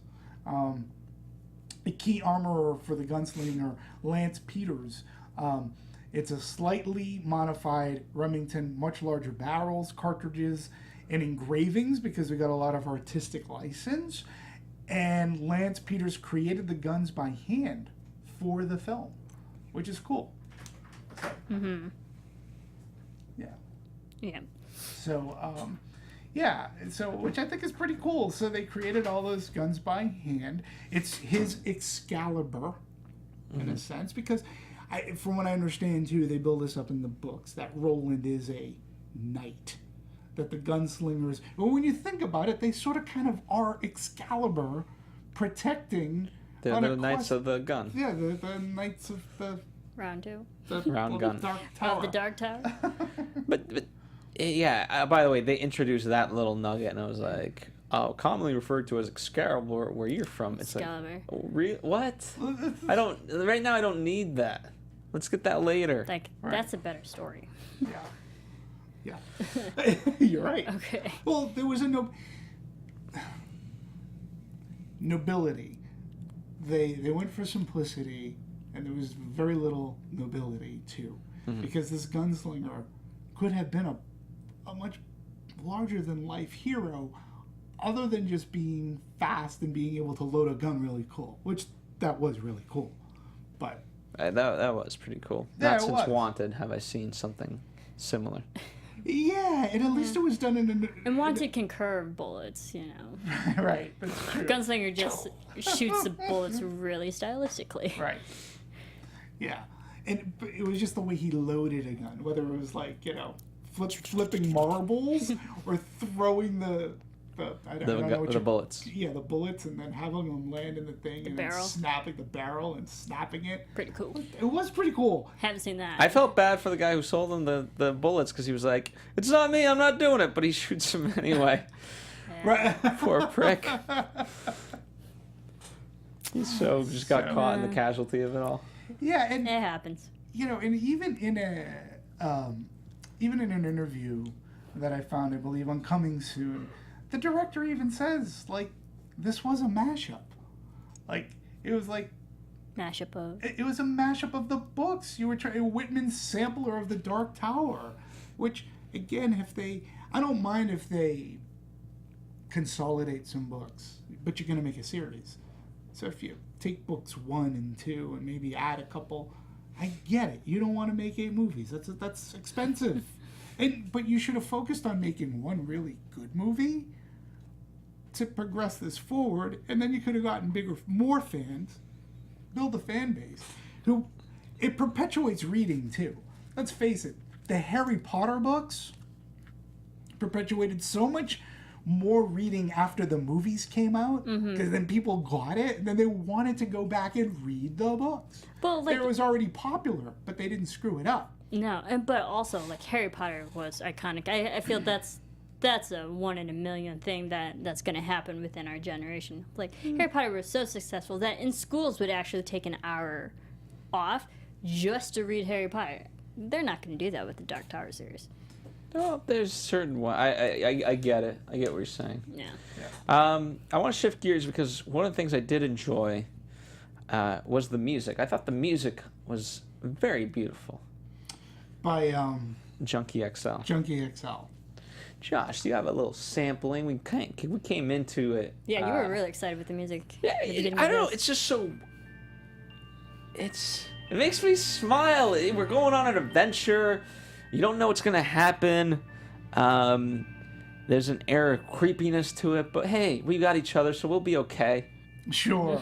The key armorer for the gunslinger, Lance Peters. It's a slightly modified Remington, much larger barrels, cartridges, and engravings because we got a lot of artistic license. And Lance Peters created the guns by hand for the film, which is cool. Mm-hmm. Yeah. Yeah. So, which I think is pretty cool. So they created all those guns by hand. It's his Excalibur, in a sense, because from what I understand, too, they build this up in the books, that Roland is a knight. That the gunslingers, well, when you think about it, they sort of kind of are Excalibur protecting... They're the knights of the gun. Yeah, the knights of the... Round 2. The Round gun. Dark Tower. Of the Dark Tower. But yeah, by the way, they introduced that little nugget, and I was like, oh, commonly referred to as Excalibur, where you're from. It's Excalibur. like, what? I don't, right now I don't need that. Let's get that later. Like, that's a better story. Yeah. You're right. Okay. Well, there was a nobility. They went for simplicity, and there was very little nobility too, because this gunslinger could have been a much larger than life hero, other than just being fast and being able to load a gun really cool, which that was really cool, but that was pretty cool. Yeah, Not it since was. Wanted have I seen something similar. Yeah, and at least it was done in And Wanted can curve bullets, you know. right. That's true. Gunslinger just shoots the bullets really stylistically. Right. Yeah. But it was just the way he loaded a gun, whether it was like, flipping marbles or throwing the bullets. Yeah, the bullets, and then having them land in the thing and barrel. then snapping the barrel and snapping it. Pretty cool. It was pretty cool. Haven't seen that. I felt bad for the guy who sold him the bullets because he was like, it's not me, I'm not doing it, but he shoots him anyway. Right. Poor prick. He's just got caught in the casualty of it all. Yeah, and It happens. and even in an interview that I found, I believe, on Coming Soon, the director even says, like, this was a mashup. Like, it was like... Mashup of. It was a mashup of the books. You were trying Whitman's sampler of the Dark Tower, which, again, I don't mind if they consolidate some books, but you're going to make a series. So if you take books 1 and 2 and maybe add a couple, I get it. You don't want to make 8 movies. That's expensive. But you should have focused on making one really good movie to progress this forward, and then you could have gotten more fans, build a fan base. It perpetuates reading too. Let's face it, the Harry Potter books perpetuated so much more reading after the movies came out, because then people got it, and then they wanted to go back and read the books. Well, like, it was already popular, but they didn't screw it up. No, but also, like, Harry Potter was iconic. I feel that's a 1 in a million thing that's going to happen within our generation. Like, Harry Potter was so successful that in schools would actually take an hour off just to read Harry Potter. They're not going to do that with the Dark Tower series. No, there's certain one. I get it. I get what you're saying. Yeah. I want to shift gears because one of the things I did enjoy was the music. I thought the music was very beautiful. By Junkie XL. Junkie XL. Josh, do you have a little sampling? We came into it. Yeah, you were really excited with the music. Yeah, I don't know. It's just so. It makes me smile. We're going on an adventure. You don't know what's gonna happen. There's an air of creepiness to it, but hey, we got each other, so we'll be okay. Sure.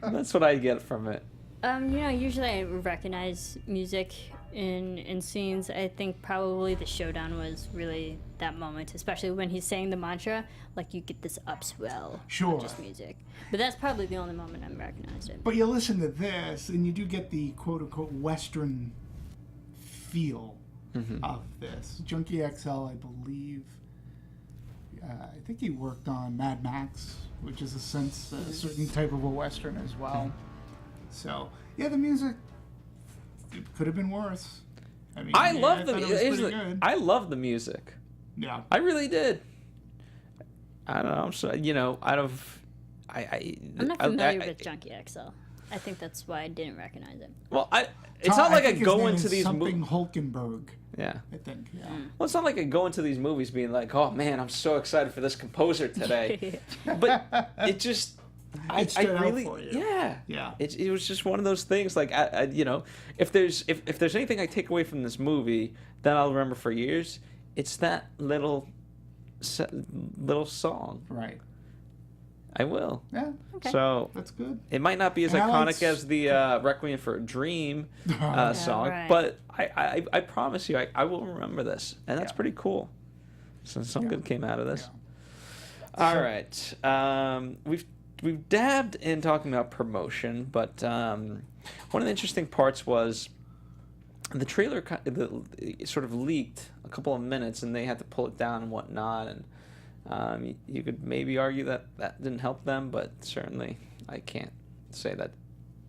That's what I get from it. Usually I recognize music in scenes. I think probably the showdown was really that moment, especially when he's saying the mantra. Like, you get this upswell, Sure. not just music. But that's probably the only moment I recognized it. But you listen to this, and you do get the quote-unquote Western feel of this. Junkie XL, I believe, I think he worked on Mad Max, which is a certain type of a Western as well. So, yeah, the music, it could have been worse. I mean, I love the thought it was pretty good. I love the music. Yeah. I really did. I don't know. I'm so, out of I'm not familiar with Junkie XL. I think that's why I didn't recognize it. Well, it's not like I think his go name into is these something movies. Hulkenberg. Yeah. I think. Yeah. Well, it's not like I go into these movies being like, "Oh man, I'm so excited for this composer today," but it just. I stood out really, for you. yeah. Yeah. It was just one of those things. Like, you know, if there's anything I take away from this movie that I'll remember for years, it's that little song. Right. I will. Yeah. Okay. So That's good. it might not be as And I like iconic as the Requiem for a Dream song, right. but I promise you, I will remember this, and that's Yeah. pretty cool. So some good came out of this. Yeah. All right, we've dabbed in talking about promotion, but one of the interesting parts was the trailer it sort of leaked a couple of minutes, and they had to pull it down and whatnot, and you could maybe argue that didn't help them, but certainly I can't say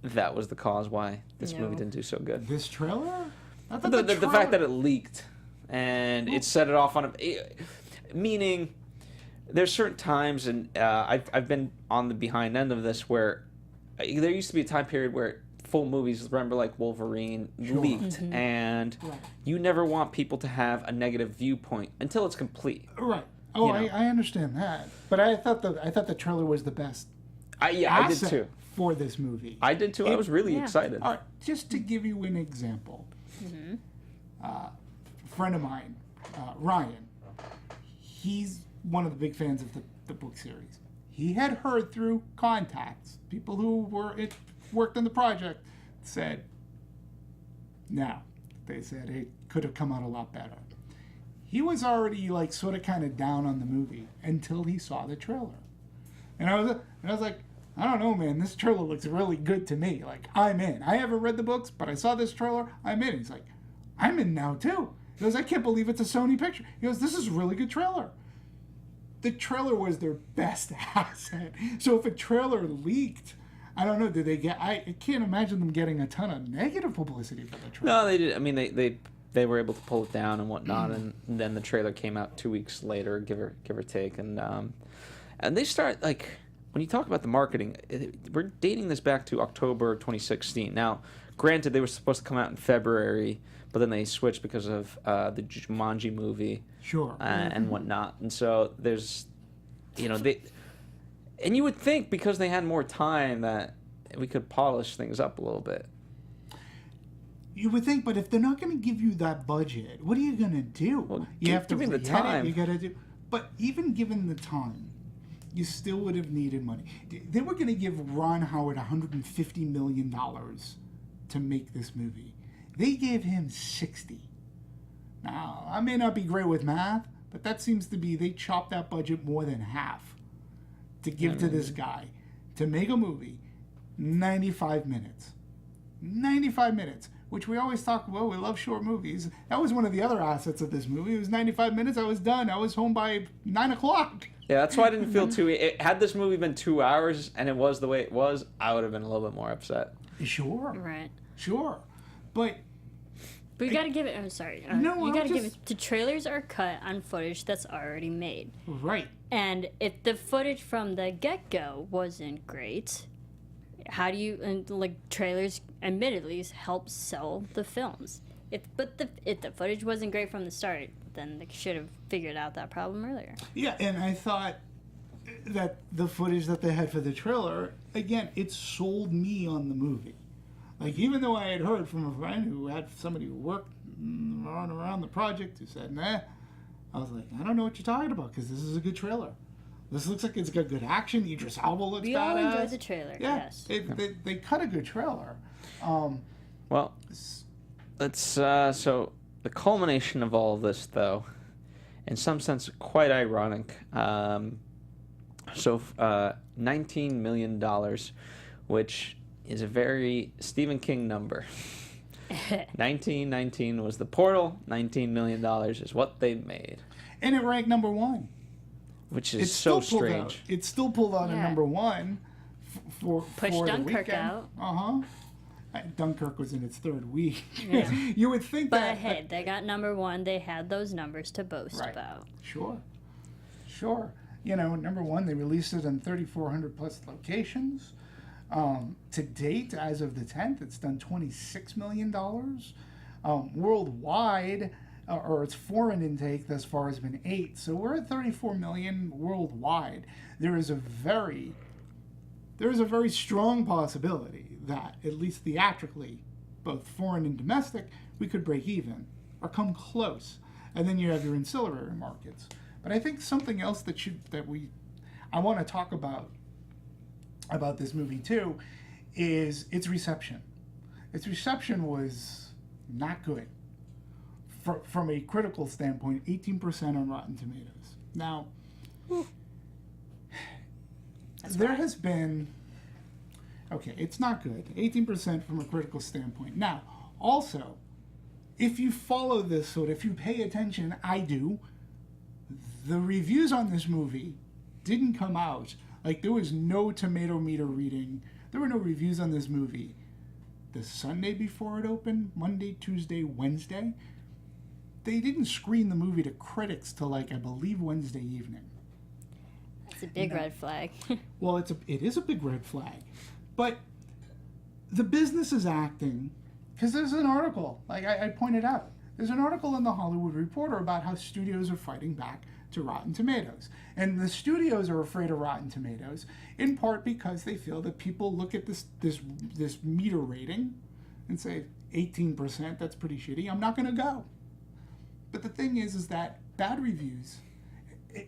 that was the cause why this movie didn't do so good. This trailer? I thought The fact that it leaked and it set it off on meaning there's certain times, and I've been on the behind end of this, where there used to be a time period where full movies, remember, like Wolverine, leaked, and you never want people to have a negative viewpoint until it's complete. Right. Oh, You know. I understand that, but I thought the trailer was the best. I did asset too. For this movie. I did too. I was really excited. All right, just to give you an example, a friend of mine, Ryan, he's one of the big fans of the book series. He had heard through contacts, people who worked on the project, said, no. They said it could have come out a lot better. He was already like sort of kind of down on the movie until he saw the trailer. And I was like, I don't know, man, this trailer looks really good to me. Like, I'm in. I haven't read the books, but I saw this trailer, I'm in. He's like, I'm in now too. He goes, I can't believe it's a Sony picture. He goes, this is a really good trailer. The trailer was their best asset. So if a trailer leaked, I don't know, did they get... I can't imagine them getting a ton of negative publicity for the trailer. No, they did. I mean, they were able to pull it down and whatnot, and then the trailer came out 2 weeks later, give or take, and they start, like, when you talk about the marketing, we're dating this back to October 2016. Now, granted, they were supposed to come out in February, but then they switched because of the Jumanji movie. Sure. And whatnot. And so there's, and you would think because they had more time that we could polish things up a little bit. You would think, but if they're not going to give you that budget, what are you going to do? Well, you have to give me the re-edit, time. You got to do. But even given the time, you still would have needed money. They were going to give Ron Howard $150 million to make this movie. They gave him 60. Now, I may not be great with math, but that seems to be, they chopped that budget more than half to give to this guy to make a movie, 95 minutes. 95 minutes, which we always talk about. We love short movies. That was one of the other assets of this movie. It was 95 minutes. I was done. I was home by 9 o'clock. Yeah, that's why I didn't feel had this movie been 2 hours and it was the way it was, I would have been a little bit more upset. Sure. Right. Sure. But you gotta give it. I'm sorry. No, you gotta give just- it. The trailers are cut on footage that's already made, right. and if the footage from the get-go wasn't great, how do you? And like trailers, admittedly, help sell the films. If the footage wasn't great from the start, then they should have figured out that problem earlier. Yeah, and I thought that the footage that they had for the trailer, again, it sold me on the movie. Like, even though I had heard from a friend who had somebody who worked around the project who said, nah, I was like, I don't know what you're talking about, because this is a good trailer. This looks like it's got good action. Idris Elba looks We all badass. enjoyed the trailer. Yeah, Yes. they cut a good trailer. Well, let's so the culmination of all of this, though, in some sense, quite ironic. $19 million, which is a very Stephen King number. 1919 was the portal. $19 million is what they made, And it ranked number one. which is It's so still pulled strange. out. It still pulled out a Yeah. number one for Pushed the Dunkirk weekend. out. Dunkirk was in its third week. Yeah. You would think But that. hey, they got number one. They had those numbers to boast Right. about. Sure. Number one, they released it in 3,400 plus locations. To date, as of the 10th, it's done $26 million. Worldwide, or its foreign intake thus far has been 8. So we're at 34 million worldwide. There is a very strong possibility that, at least theatrically, both foreign and domestic, we could break even or come close. And then you have your ancillary markets. But I think something else I want to talk about this movie too is its reception. Its reception was not good. From a critical standpoint, 18% on Rotten Tomatoes. Now, there has been... Okay, it's not good. 18% from a critical standpoint. Now, also, if you follow this, so if you pay attention, I do, the reviews on this movie didn't come out. Like, there was no tomato meter reading. There were no reviews on this movie the Sunday before it opened, Monday, Tuesday, Wednesday. They didn't screen the movie to critics till, I believe, Wednesday evening. That's a big red flag. Well, it is a big red flag. But the business is acting, because there's an article, like I pointed out, there's an article in the Hollywood Reporter about how studios are fighting back to Rotten Tomatoes. And the studios are afraid of Rotten Tomatoes, in part because they feel that people look at this meter rating and say, 18%, that's pretty shitty, I'm not going to go. But the thing is that bad reviews,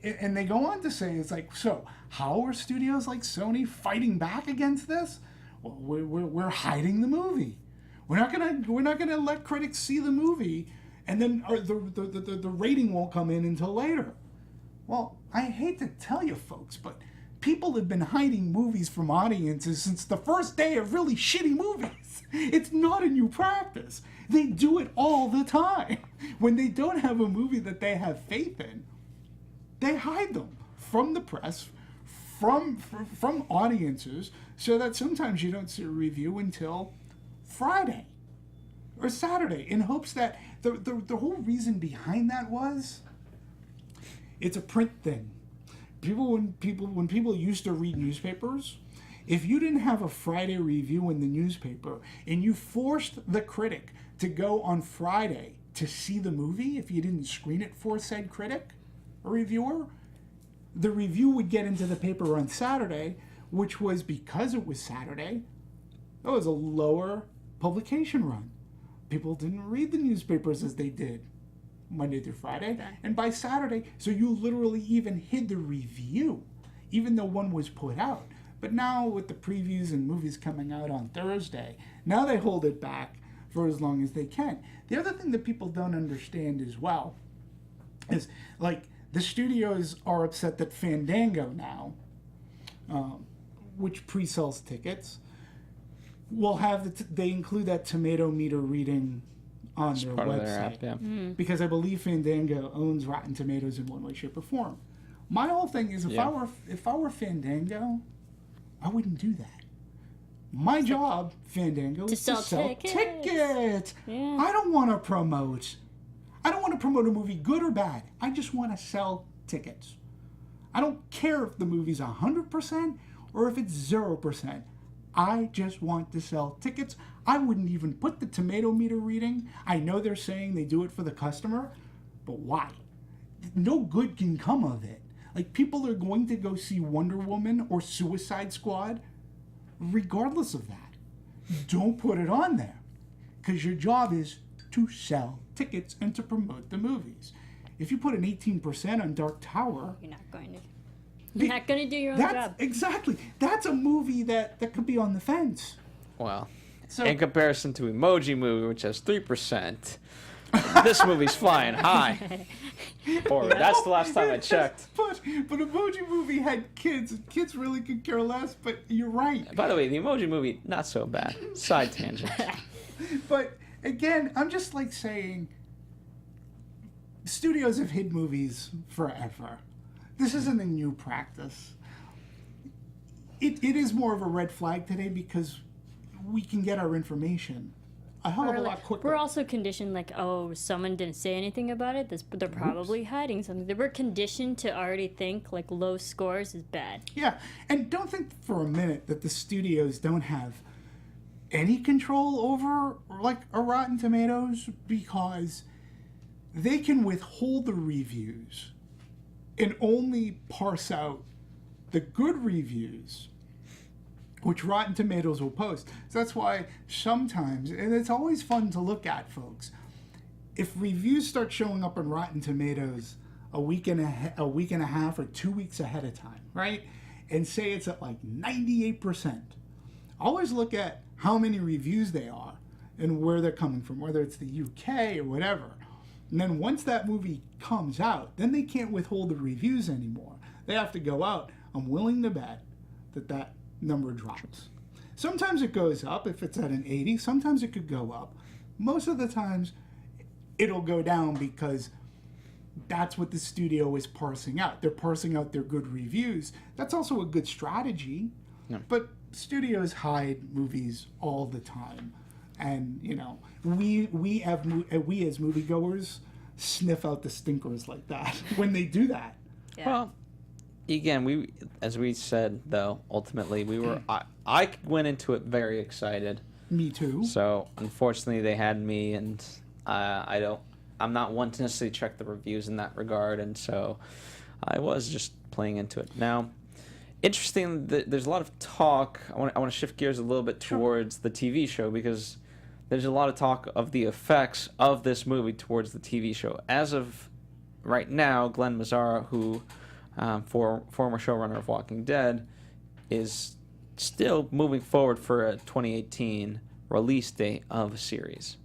and they go on to say, it's like, so how are studios like Sony fighting back against this? Well, we're hiding the movie. We're not gonna let critics see the movie, and then the rating won't come in until later. Well, I hate to tell you folks, but people have been hiding movies from audiences since the first day of really shitty movies. It's not a new practice. They do it all the time. When they don't have a movie that they have faith in, they hide them from the press, from audiences, so that sometimes you don't see a review until Friday or Saturday, in hopes that the whole reason behind that was it's a print thing. When people used to read newspapers, if you didn't have a Friday review in the newspaper and you forced the critic to go on Friday to see the movie, if you didn't screen it for said critic or reviewer, the review would get into the paper on Saturday, which was, because it was Saturday, that was a lower publication run. People didn't read the newspapers as they did Monday through Friday, and by Saturday, so you literally even hid the review, even though one was put out. But now with the previews and movies coming out on Thursday, now they hold it back for as long as they can. The other thing that people don't understand as well is, like, the studios are upset that Fandango now, which pre-sells tickets, will have they include that tomato meter reading on their website. Their app, yeah. Because I believe Fandango owns Rotten Tomatoes in one way, shape, or form. My whole thing is, if I were Fandango, I wouldn't do that. My job, Fandango, is to sell tickets. Yeah. I don't want to promote. I don't want to promote a movie, good or bad. I just want to sell tickets. I don't care if the movie's 100% or if it's 0%. I just want to sell tickets. I wouldn't even put the tomato meter reading. I know they're saying they do it for the customer, but why? No good can come of it. Like, people are going to go see Wonder Woman or Suicide Squad regardless of that. Don't put it on there, because your job is to sell tickets and to promote the movies. If you put an 18% on Dark Tower, You're not going to do your own job. Exactly. That's a movie that could be on the fence. Well, So, in comparison to Emoji Movie, which has 3%, this movie's flying high. Or that's the last time I checked. But Emoji Movie had kids. Kids really could care less, but you're right. By the way, the Emoji Movie, not so bad. Side tangent. But again, I'm just like saying, studios have hid movies forever. This isn't a new practice. It is more of a red flag today because we can get our information a hell of a lot quicker. We're also conditioned, like, oh, someone didn't say anything about it. They're probably hiding something. We're conditioned to already think, like, low scores is bad. Yeah, and don't think for a minute that the studios don't have any control over, like, a Rotten Tomatoes, because they can withhold the reviews and only parse out the good reviews, which Rotten Tomatoes will post. So that's why sometimes, and it's always fun to look at, folks, if reviews start showing up on Rotten Tomatoes a week and a half or 2 weeks ahead of time, right? And say it's at like 98%. Always look at how many reviews they are and where they're coming from, whether it's the UK or whatever. And then once that movie comes out, then they can't withhold the reviews anymore. They have to go out. I'm willing to bet that number drops. Sometimes it goes up if it's at an 80. Sometimes it could go up. Most of the times it'll go down because that's what the studio is parsing out. They're parsing out their good reviews. That's also a good strategy. Yeah. But studios hide movies all the time. And, you know, we as moviegoers sniff out the stinkers like that when they do that. Yeah. Well, again, as we said, though, ultimately, I went into it very excited. Me too. So, unfortunately, they had me, and I'm not one to necessarily check the reviews in that regard, and so I was just playing into it. Now, interesting, there's a lot of talk. I want to shift gears a little bit towards the TV show, because there's a lot of talk of the effects of this movie towards the TV show. As of right now, Glenn Mazzara, who former showrunner of Walking Dead, is still moving forward for a 2018 release date of a series.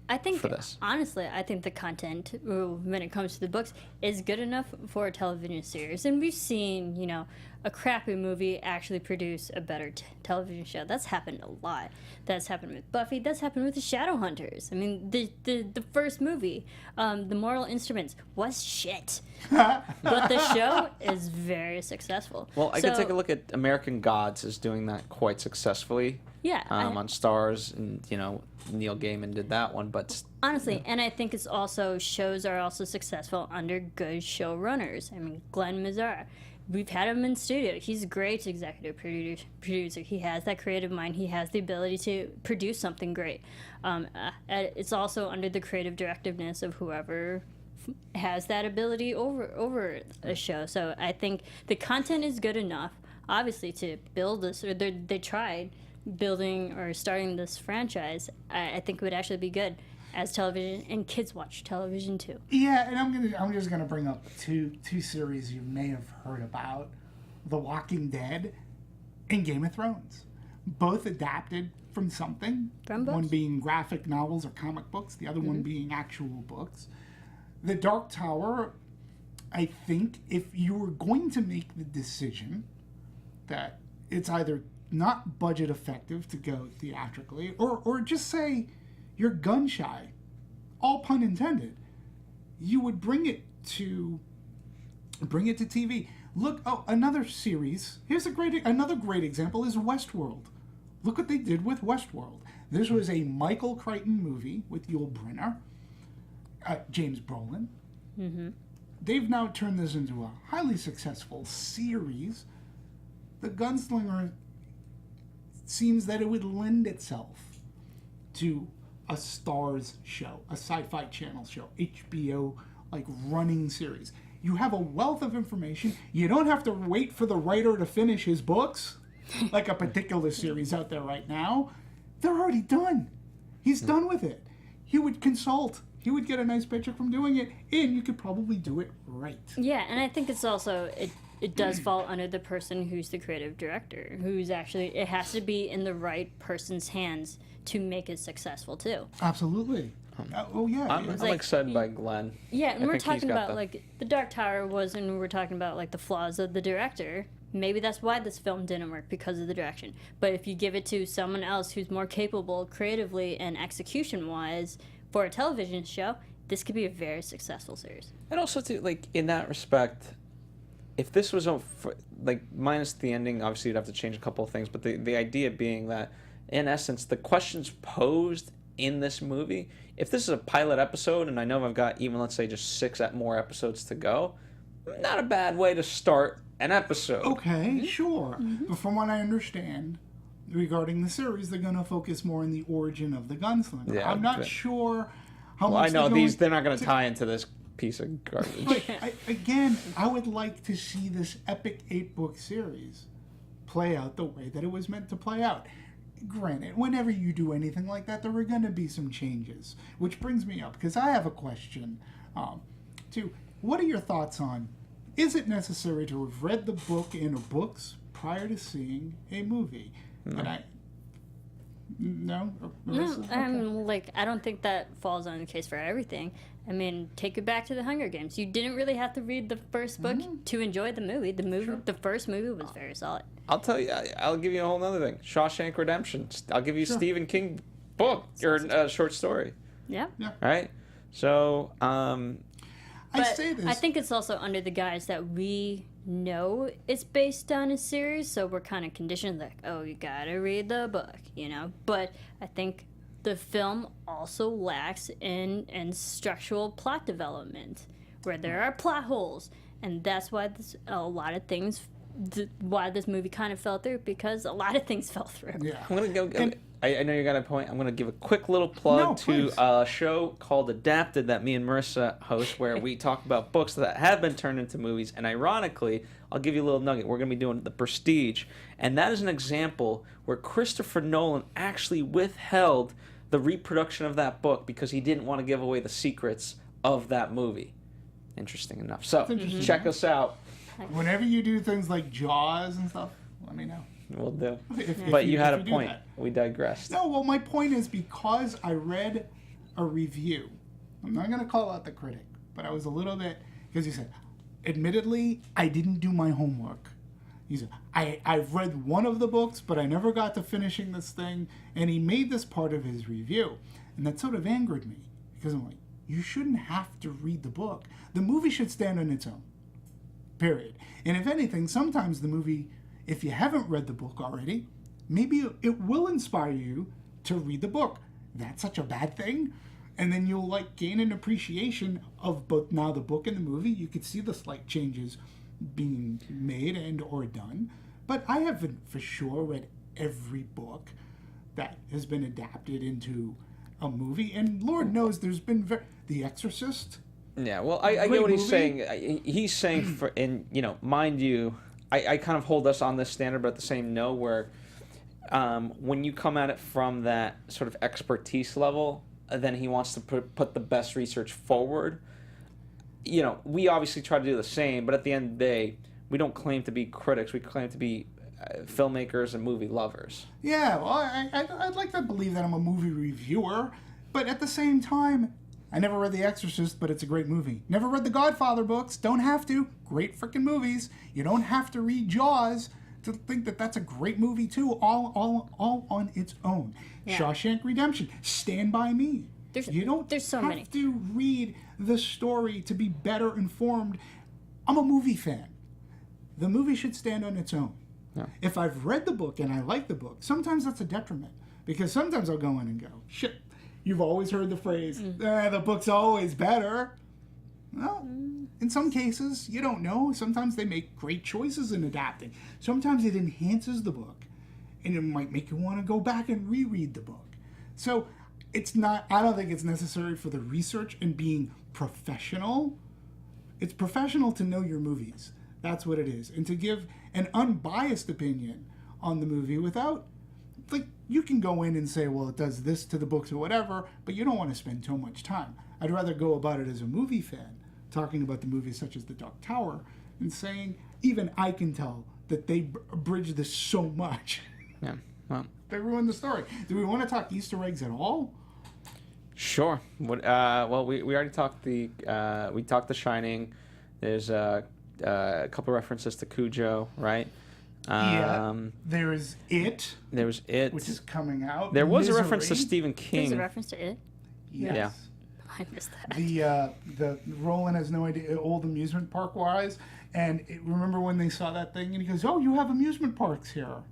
I think, honestly, I think the content, when it comes to the books, is good enough for a television series. And we've seen, you know, a crappy movie actually produce a better television show. That's happened a lot. That's happened with Buffy. That's happened with the Shadowhunters. I mean, the first movie, The Mortal Instruments, was shit. But the show is very successful. Well, I could take a look at American Gods as doing that quite successfully. Yeah. On Starz, and, you know, Neil Gaiman did that one, but honestly, and I think it's also, shows are also successful under good showrunners. I mean, Glenn Mazzara, we've had him in studio. He's a great executive producer. He has that creative mind. He has the ability to produce something great. It's also under the creative directiveness of whoever has that ability over a show. So I think the content is good enough, obviously, to build this, or they tried building or starting this franchise. I think it would actually be good as television, and kids watch television too. Yeah, and I'm just gonna bring up two series you may have heard about: The Walking Dead and Game of Thrones. Both adapted from something. From books? One being graphic novels or comic books, the other one being actual books. The Dark Tower, I think, if you were going to make the decision that it's either not budget effective to go theatrically, or just say you're gun shy, all pun intended, you would bring it to TV. Look, another series. Here's another great example is Westworld. Look what they did with Westworld. This was a Michael Crichton movie with Yul Brynner, James Brolin. Mm-hmm. They've now turned this into a highly successful series. The Gunslinger seems that it would lend itself to a Starz show, a Sci-Fi Channel show, HBO like running series. You have a wealth of information. You don't have to wait for the writer to finish his books, like a particular series out there right now. They're already done. He's done with it. He would consult. He would get a nice picture from doing it, and you could probably do it right. Yeah, and I think it's also, it does fall under the person who's the creative director, who's actually, it has to be in the right person's hands to make it successful too. Absolutely. I'm excited by Glenn. Yeah, and we're talking about like the Dark Tower was, and we're talking about like the flaws of the director. Maybe that's why this film didn't work, because of the direction. But if you give it to someone else who's more capable creatively and execution-wise for a television show, this could be a very successful series. And also, too, like, in that respect, if this was, like, minus the ending, obviously you'd have to change a couple of things, but the idea being that, in essence, the questions posed in this movie, if this is a pilot episode, and I know I've got even, let's say, just 6 more episodes to go, not a bad way to start an episode. Okay, sure. Mm-hmm. But from what I understand, regarding the series, they're going to focus more on the origin of the Gunslinger. Yeah, I'm not sure how Well, I much know they're going they're not going to tie into this piece of garbage. But again, I would like to see this epic 8-book series play out the way that it was meant to play out. Granted, whenever you do anything like that, there are going to be some changes. Which brings me up, because I have a question, too. What are your thoughts on, is it necessary to have read the book in books prior to seeing a movie? No. No? No, I don't think that falls on the case for everything. I mean, take it back to the Hunger Games. You didn't really have to read the first book to enjoy the movie. The first movie was very solid. I'll tell you. I'll give you a whole other thing. Shawshank Redemption. I'll give you Stephen King book or short story. Yeah. Right. So, I say this. I think it's also under the guise that we know it's based on a series, so we're kind of conditioned like, oh, you gotta read the book, But I think the film also lacks in structural plot development, where there are plot holes, and that's why why this movie kind of fell through, because a lot of things fell through. Yeah. I'm gonna go. I know you got a point. I'm going to give a quick little plug to a show called Adapted that me and Marisa host, where we talk about books that have been turned into movies. And ironically, I'll give you a little nugget. We're going to be doing The Prestige. And that is an example where Christopher Nolan actually withheld the reproduction of that book because he didn't want to give away the secrets of that movie. Interesting enough. So check us out. Whenever you do things like Jaws and stuff, let me know. We'll do. But you had a point. We digressed. No, well, my point is because I read a review. I'm not going to call out the critic, but I was a little bit, because he said, admittedly, I didn't do my homework. He said, I've read one of the books, but I never got to finishing this thing, and he made this part of his review. And that sort of angered me, because I'm like, you shouldn't have to read the book. The movie should stand on its own. Period. And if anything, sometimes the movie, if you haven't read the book already, maybe it will inspire you to read the book. That's such a bad thing. And then you'll gain an appreciation of both now the book and the movie. You could see the slight changes being made and or done. But I haven't for sure read every book that has been adapted into a movie. And Lord knows there's been The Exorcist. Yeah, well, I get what he's saying. He's saying, mind you, I kind of hold us on this standard, but at the same note, where when you come at it from that sort of expertise level, then he wants to put the best research forward. We obviously try to do the same, but at the end of the day, we don't claim to be critics. We claim to be filmmakers and movie lovers. Yeah, well, I'd like to believe that I'm a movie reviewer, but at the same time, I never read The Exorcist, but it's a great movie. Never read the Godfather books. Don't have to. Great freaking movies. You don't have to read Jaws to think that that's a great movie too. All on its own. Yeah. Shawshank Redemption. Stand By Me. You don't have to read the story to be better informed. I'm a movie fan. The movie should stand on its own. Yeah. If I've read the book and I like the book, sometimes that's a detriment, because sometimes I'll go in and go, shit. You've always heard the phrase, the book's always better. Well, in some cases, you don't know. Sometimes they make great choices in adapting. Sometimes it enhances the book, and it might make you want to go back and reread the book. So I don't think it's necessary for the research and being professional. It's professional to know your movies. That's what it is. And to give an unbiased opinion on the movie without, you can go in and say, well, it does this to the books or whatever, but you don't want to spend too much time. I'd rather go about it as a movie fan, talking about the movies such as The Dark Tower, and saying, even I can tell that they abridged this so much. Yeah, well. They ruined the story. Do we want to talk Easter eggs at all? Sure. Well, we already talked we talked The Shining. There's a couple references to Cujo, right? There's It. There was It, which is coming out. There was a reference to Stephen King. There's a reference to It. Yes. Yeah. I missed that. The Roland has no idea, old amusement park wise, and remember when they saw that thing and he goes, "Oh, you have amusement parks here,"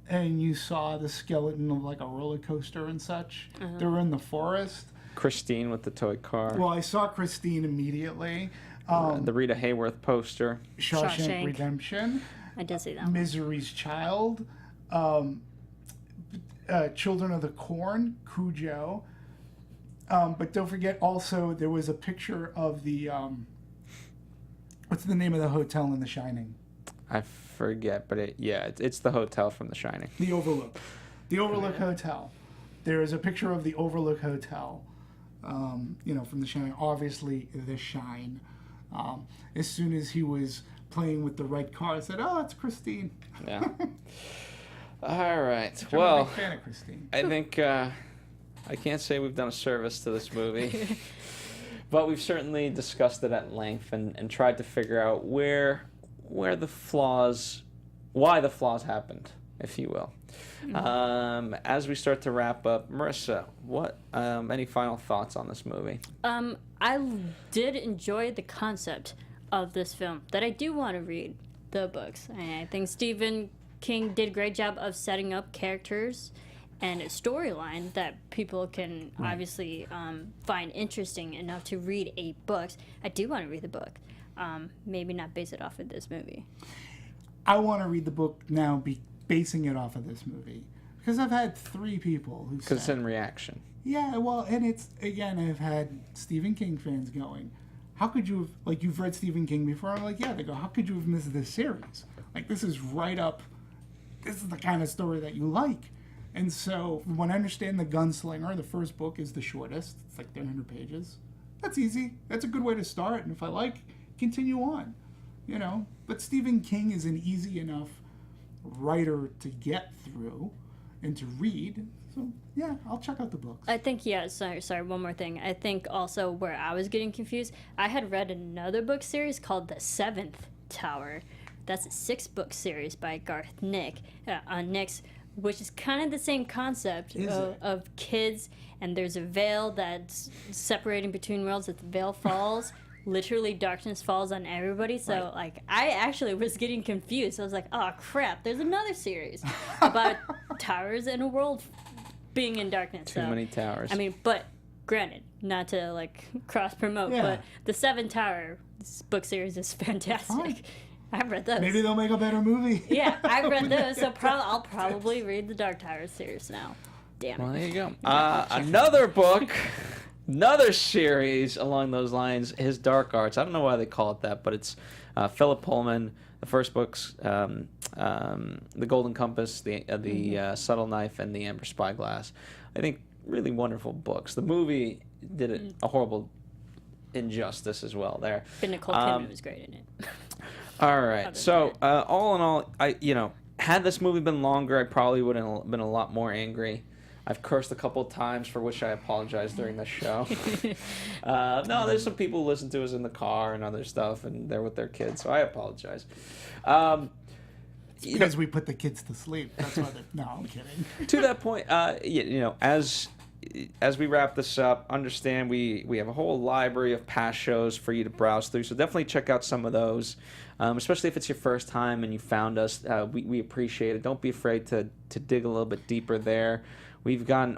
and you saw the skeleton of a roller coaster and such. They were in the forest. Christine with the toy car. Well, I saw Christine immediately. The Rita Hayworth poster. Shawshank Redemption. I did see that. Misery's Child, Children of the Corn, Cujo, But don't forget also there was a picture of the what's the name of the hotel in The Shining? I forget, but it's the hotel from The Shining. The Overlook. The Overlook Hotel. There is a picture of the Overlook Hotel, from The Shining. Obviously, The Shine. As soon as he was playing with the red car, I said, "Oh, it's Christine." Yeah. All right. I'm Well, a big fan of Christine. I think I can't say we've done a service to this movie, but we've certainly discussed it at length and tried to figure out where the flaws, why the flaws happened, if you will. As we start to wrap up, Marisa, what any final thoughts on this movie? I did enjoy the concept of this film, that I do want to read the books. I think Stephen King did a great job of setting up characters and a storyline that people can obviously find interesting enough to read 8 books. I do want to read the book. Maybe not base it off of this movie. I want to read the book now, basing it off of this movie, because I've had 3 people who Because it's said, in reaction. yeah, well, and it's, again, I've had Stephen King fans going, how could you have, like, you've read Stephen King before? I'm like, yeah. They go, how could you have missed this series? Like, this is right up, this is the kind of story that you like. And so when I understand the Gunslinger, the first book is the shortest. It's like 300 pages. That's easy. That's a good way to start. And if I like, continue on, But Stephen King is an easy enough writer to get through and to read. So, yeah, I'll check out the books. I think, sorry, one more thing. I think also where I was getting confused, I had read another book series called The Seventh Tower. That's a 6-book series by Garth Nix, which is kind of the same concept of kids, and there's a veil that's separating between worlds. If the veil falls, literally darkness falls on everybody. So, I actually was getting confused. I was like, oh, crap, there's another series about towers in a world being in darkness. Too many towers. I mean, but granted, not to, cross-promote, but the 7 Tower book series is fantastic. Fine. I've read those. Maybe they'll make a better movie. Yeah, I've read those, so I'll probably read the Dark Tower series now. Damn it. Well, there you go. Another book, another series along those lines, His Dark Arts. I don't know why they call it that, but it's Philip Pullman. The first books, The Golden Compass, the Subtle Knife, and The Amber Spyglass. I think really wonderful books. The movie did a horrible injustice as well there. But Nicole Kidman was great in it. All right. So, all in all, had this movie been longer, I probably would have been a lot more angry. I've cursed a couple of times, for which I apologize during the show. No, there's some people who listen to us in the car and other stuff, and they're with their kids, so I apologize. Because we put the kids to sleep. That's why no, I'm kidding. To that point, as we wrap this up, understand we have a whole library of past shows for you to browse through, so definitely check out some of those, especially if it's your first time and you found us. We appreciate it. Don't be afraid to dig a little bit deeper there. We've gotten,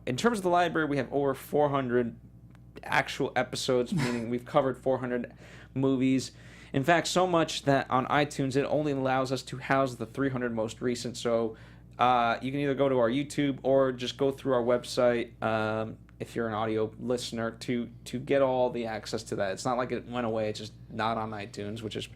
in terms of the library, we have over 400 actual episodes, meaning we've covered 400 movies. In fact, so much that on iTunes it only allows us to house the 300 most recent, so you can either go to our YouTube or just go through our website if you're an audio listener to get all the access to that. It's not like it went away. It's just not on iTunes, which is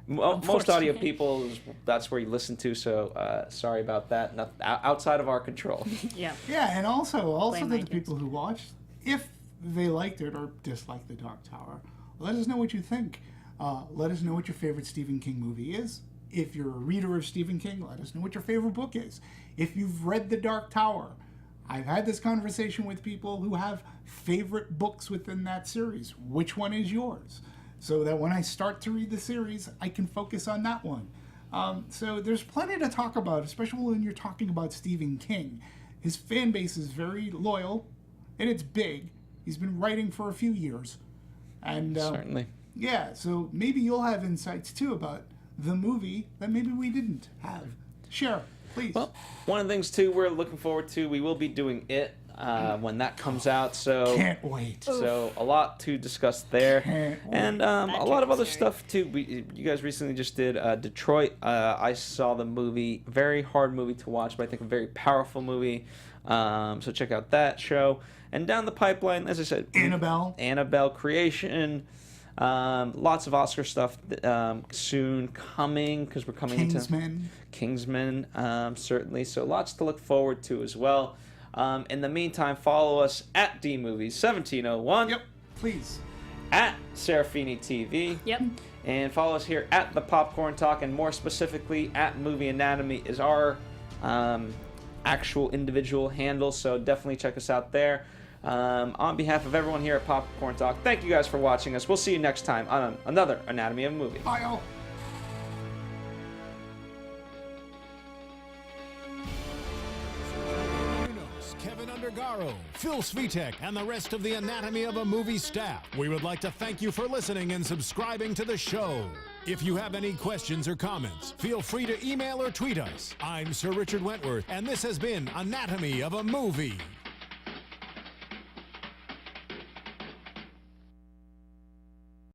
most audio people, that's where you listen to. So sorry about that. Outside of our control. Yeah. Yeah, and also Blame to the iTunes. people who watched, if they liked it or disliked The Dark Tower, let us know what you think. Let us know what your favorite Stephen King movie is. If you're a reader of Stephen King, let us know what your favorite book is. If you've read The Dark Tower, I've had this conversation with people who have favorite books within that series. Which one is yours? So that when I start to read the series, I can focus on that one. So there's plenty to talk about, especially when you're talking about Stephen King. His fan base is very loyal, and it's big. He's been writing for a few years. And Certainly. yeah, so maybe you'll have insights too about the movie that maybe we didn't have. Share, please. Well, one of the things too we're looking forward to, we will be doing It when that comes out. So Can't wait. So a lot to discuss there, Can't wait. and a That lot of can't other be stuff too. You guys recently just did Detroit. I saw the movie. Very hard movie to watch, but I think a very powerful movie. So check out that show. And down the pipeline, as I said, Annabelle creation. Lots of Oscar stuff soon coming because we're coming into Kingsman, certainly. So lots to look forward to as well. In the meantime, follow us at DMovies1701. Yep, please. At Serafini TV. Yep. And follow us here at the Popcorn Talk, and more specifically at Movie Anatomy is our actual individual handle. So definitely check us out there. On behalf of everyone here at Popcorn Talk, thank you guys for watching us. We'll see you next time on another Anatomy of a Movie. Bye, all. Kevin Undergaro, Phil Svitek, and the rest of the Anatomy of a Movie staff, we would like to thank you for listening and subscribing to the show. If you have any questions or comments, feel free to email or tweet us. I'm Sir Richard Wentworth, and this has been Anatomy of a Movie.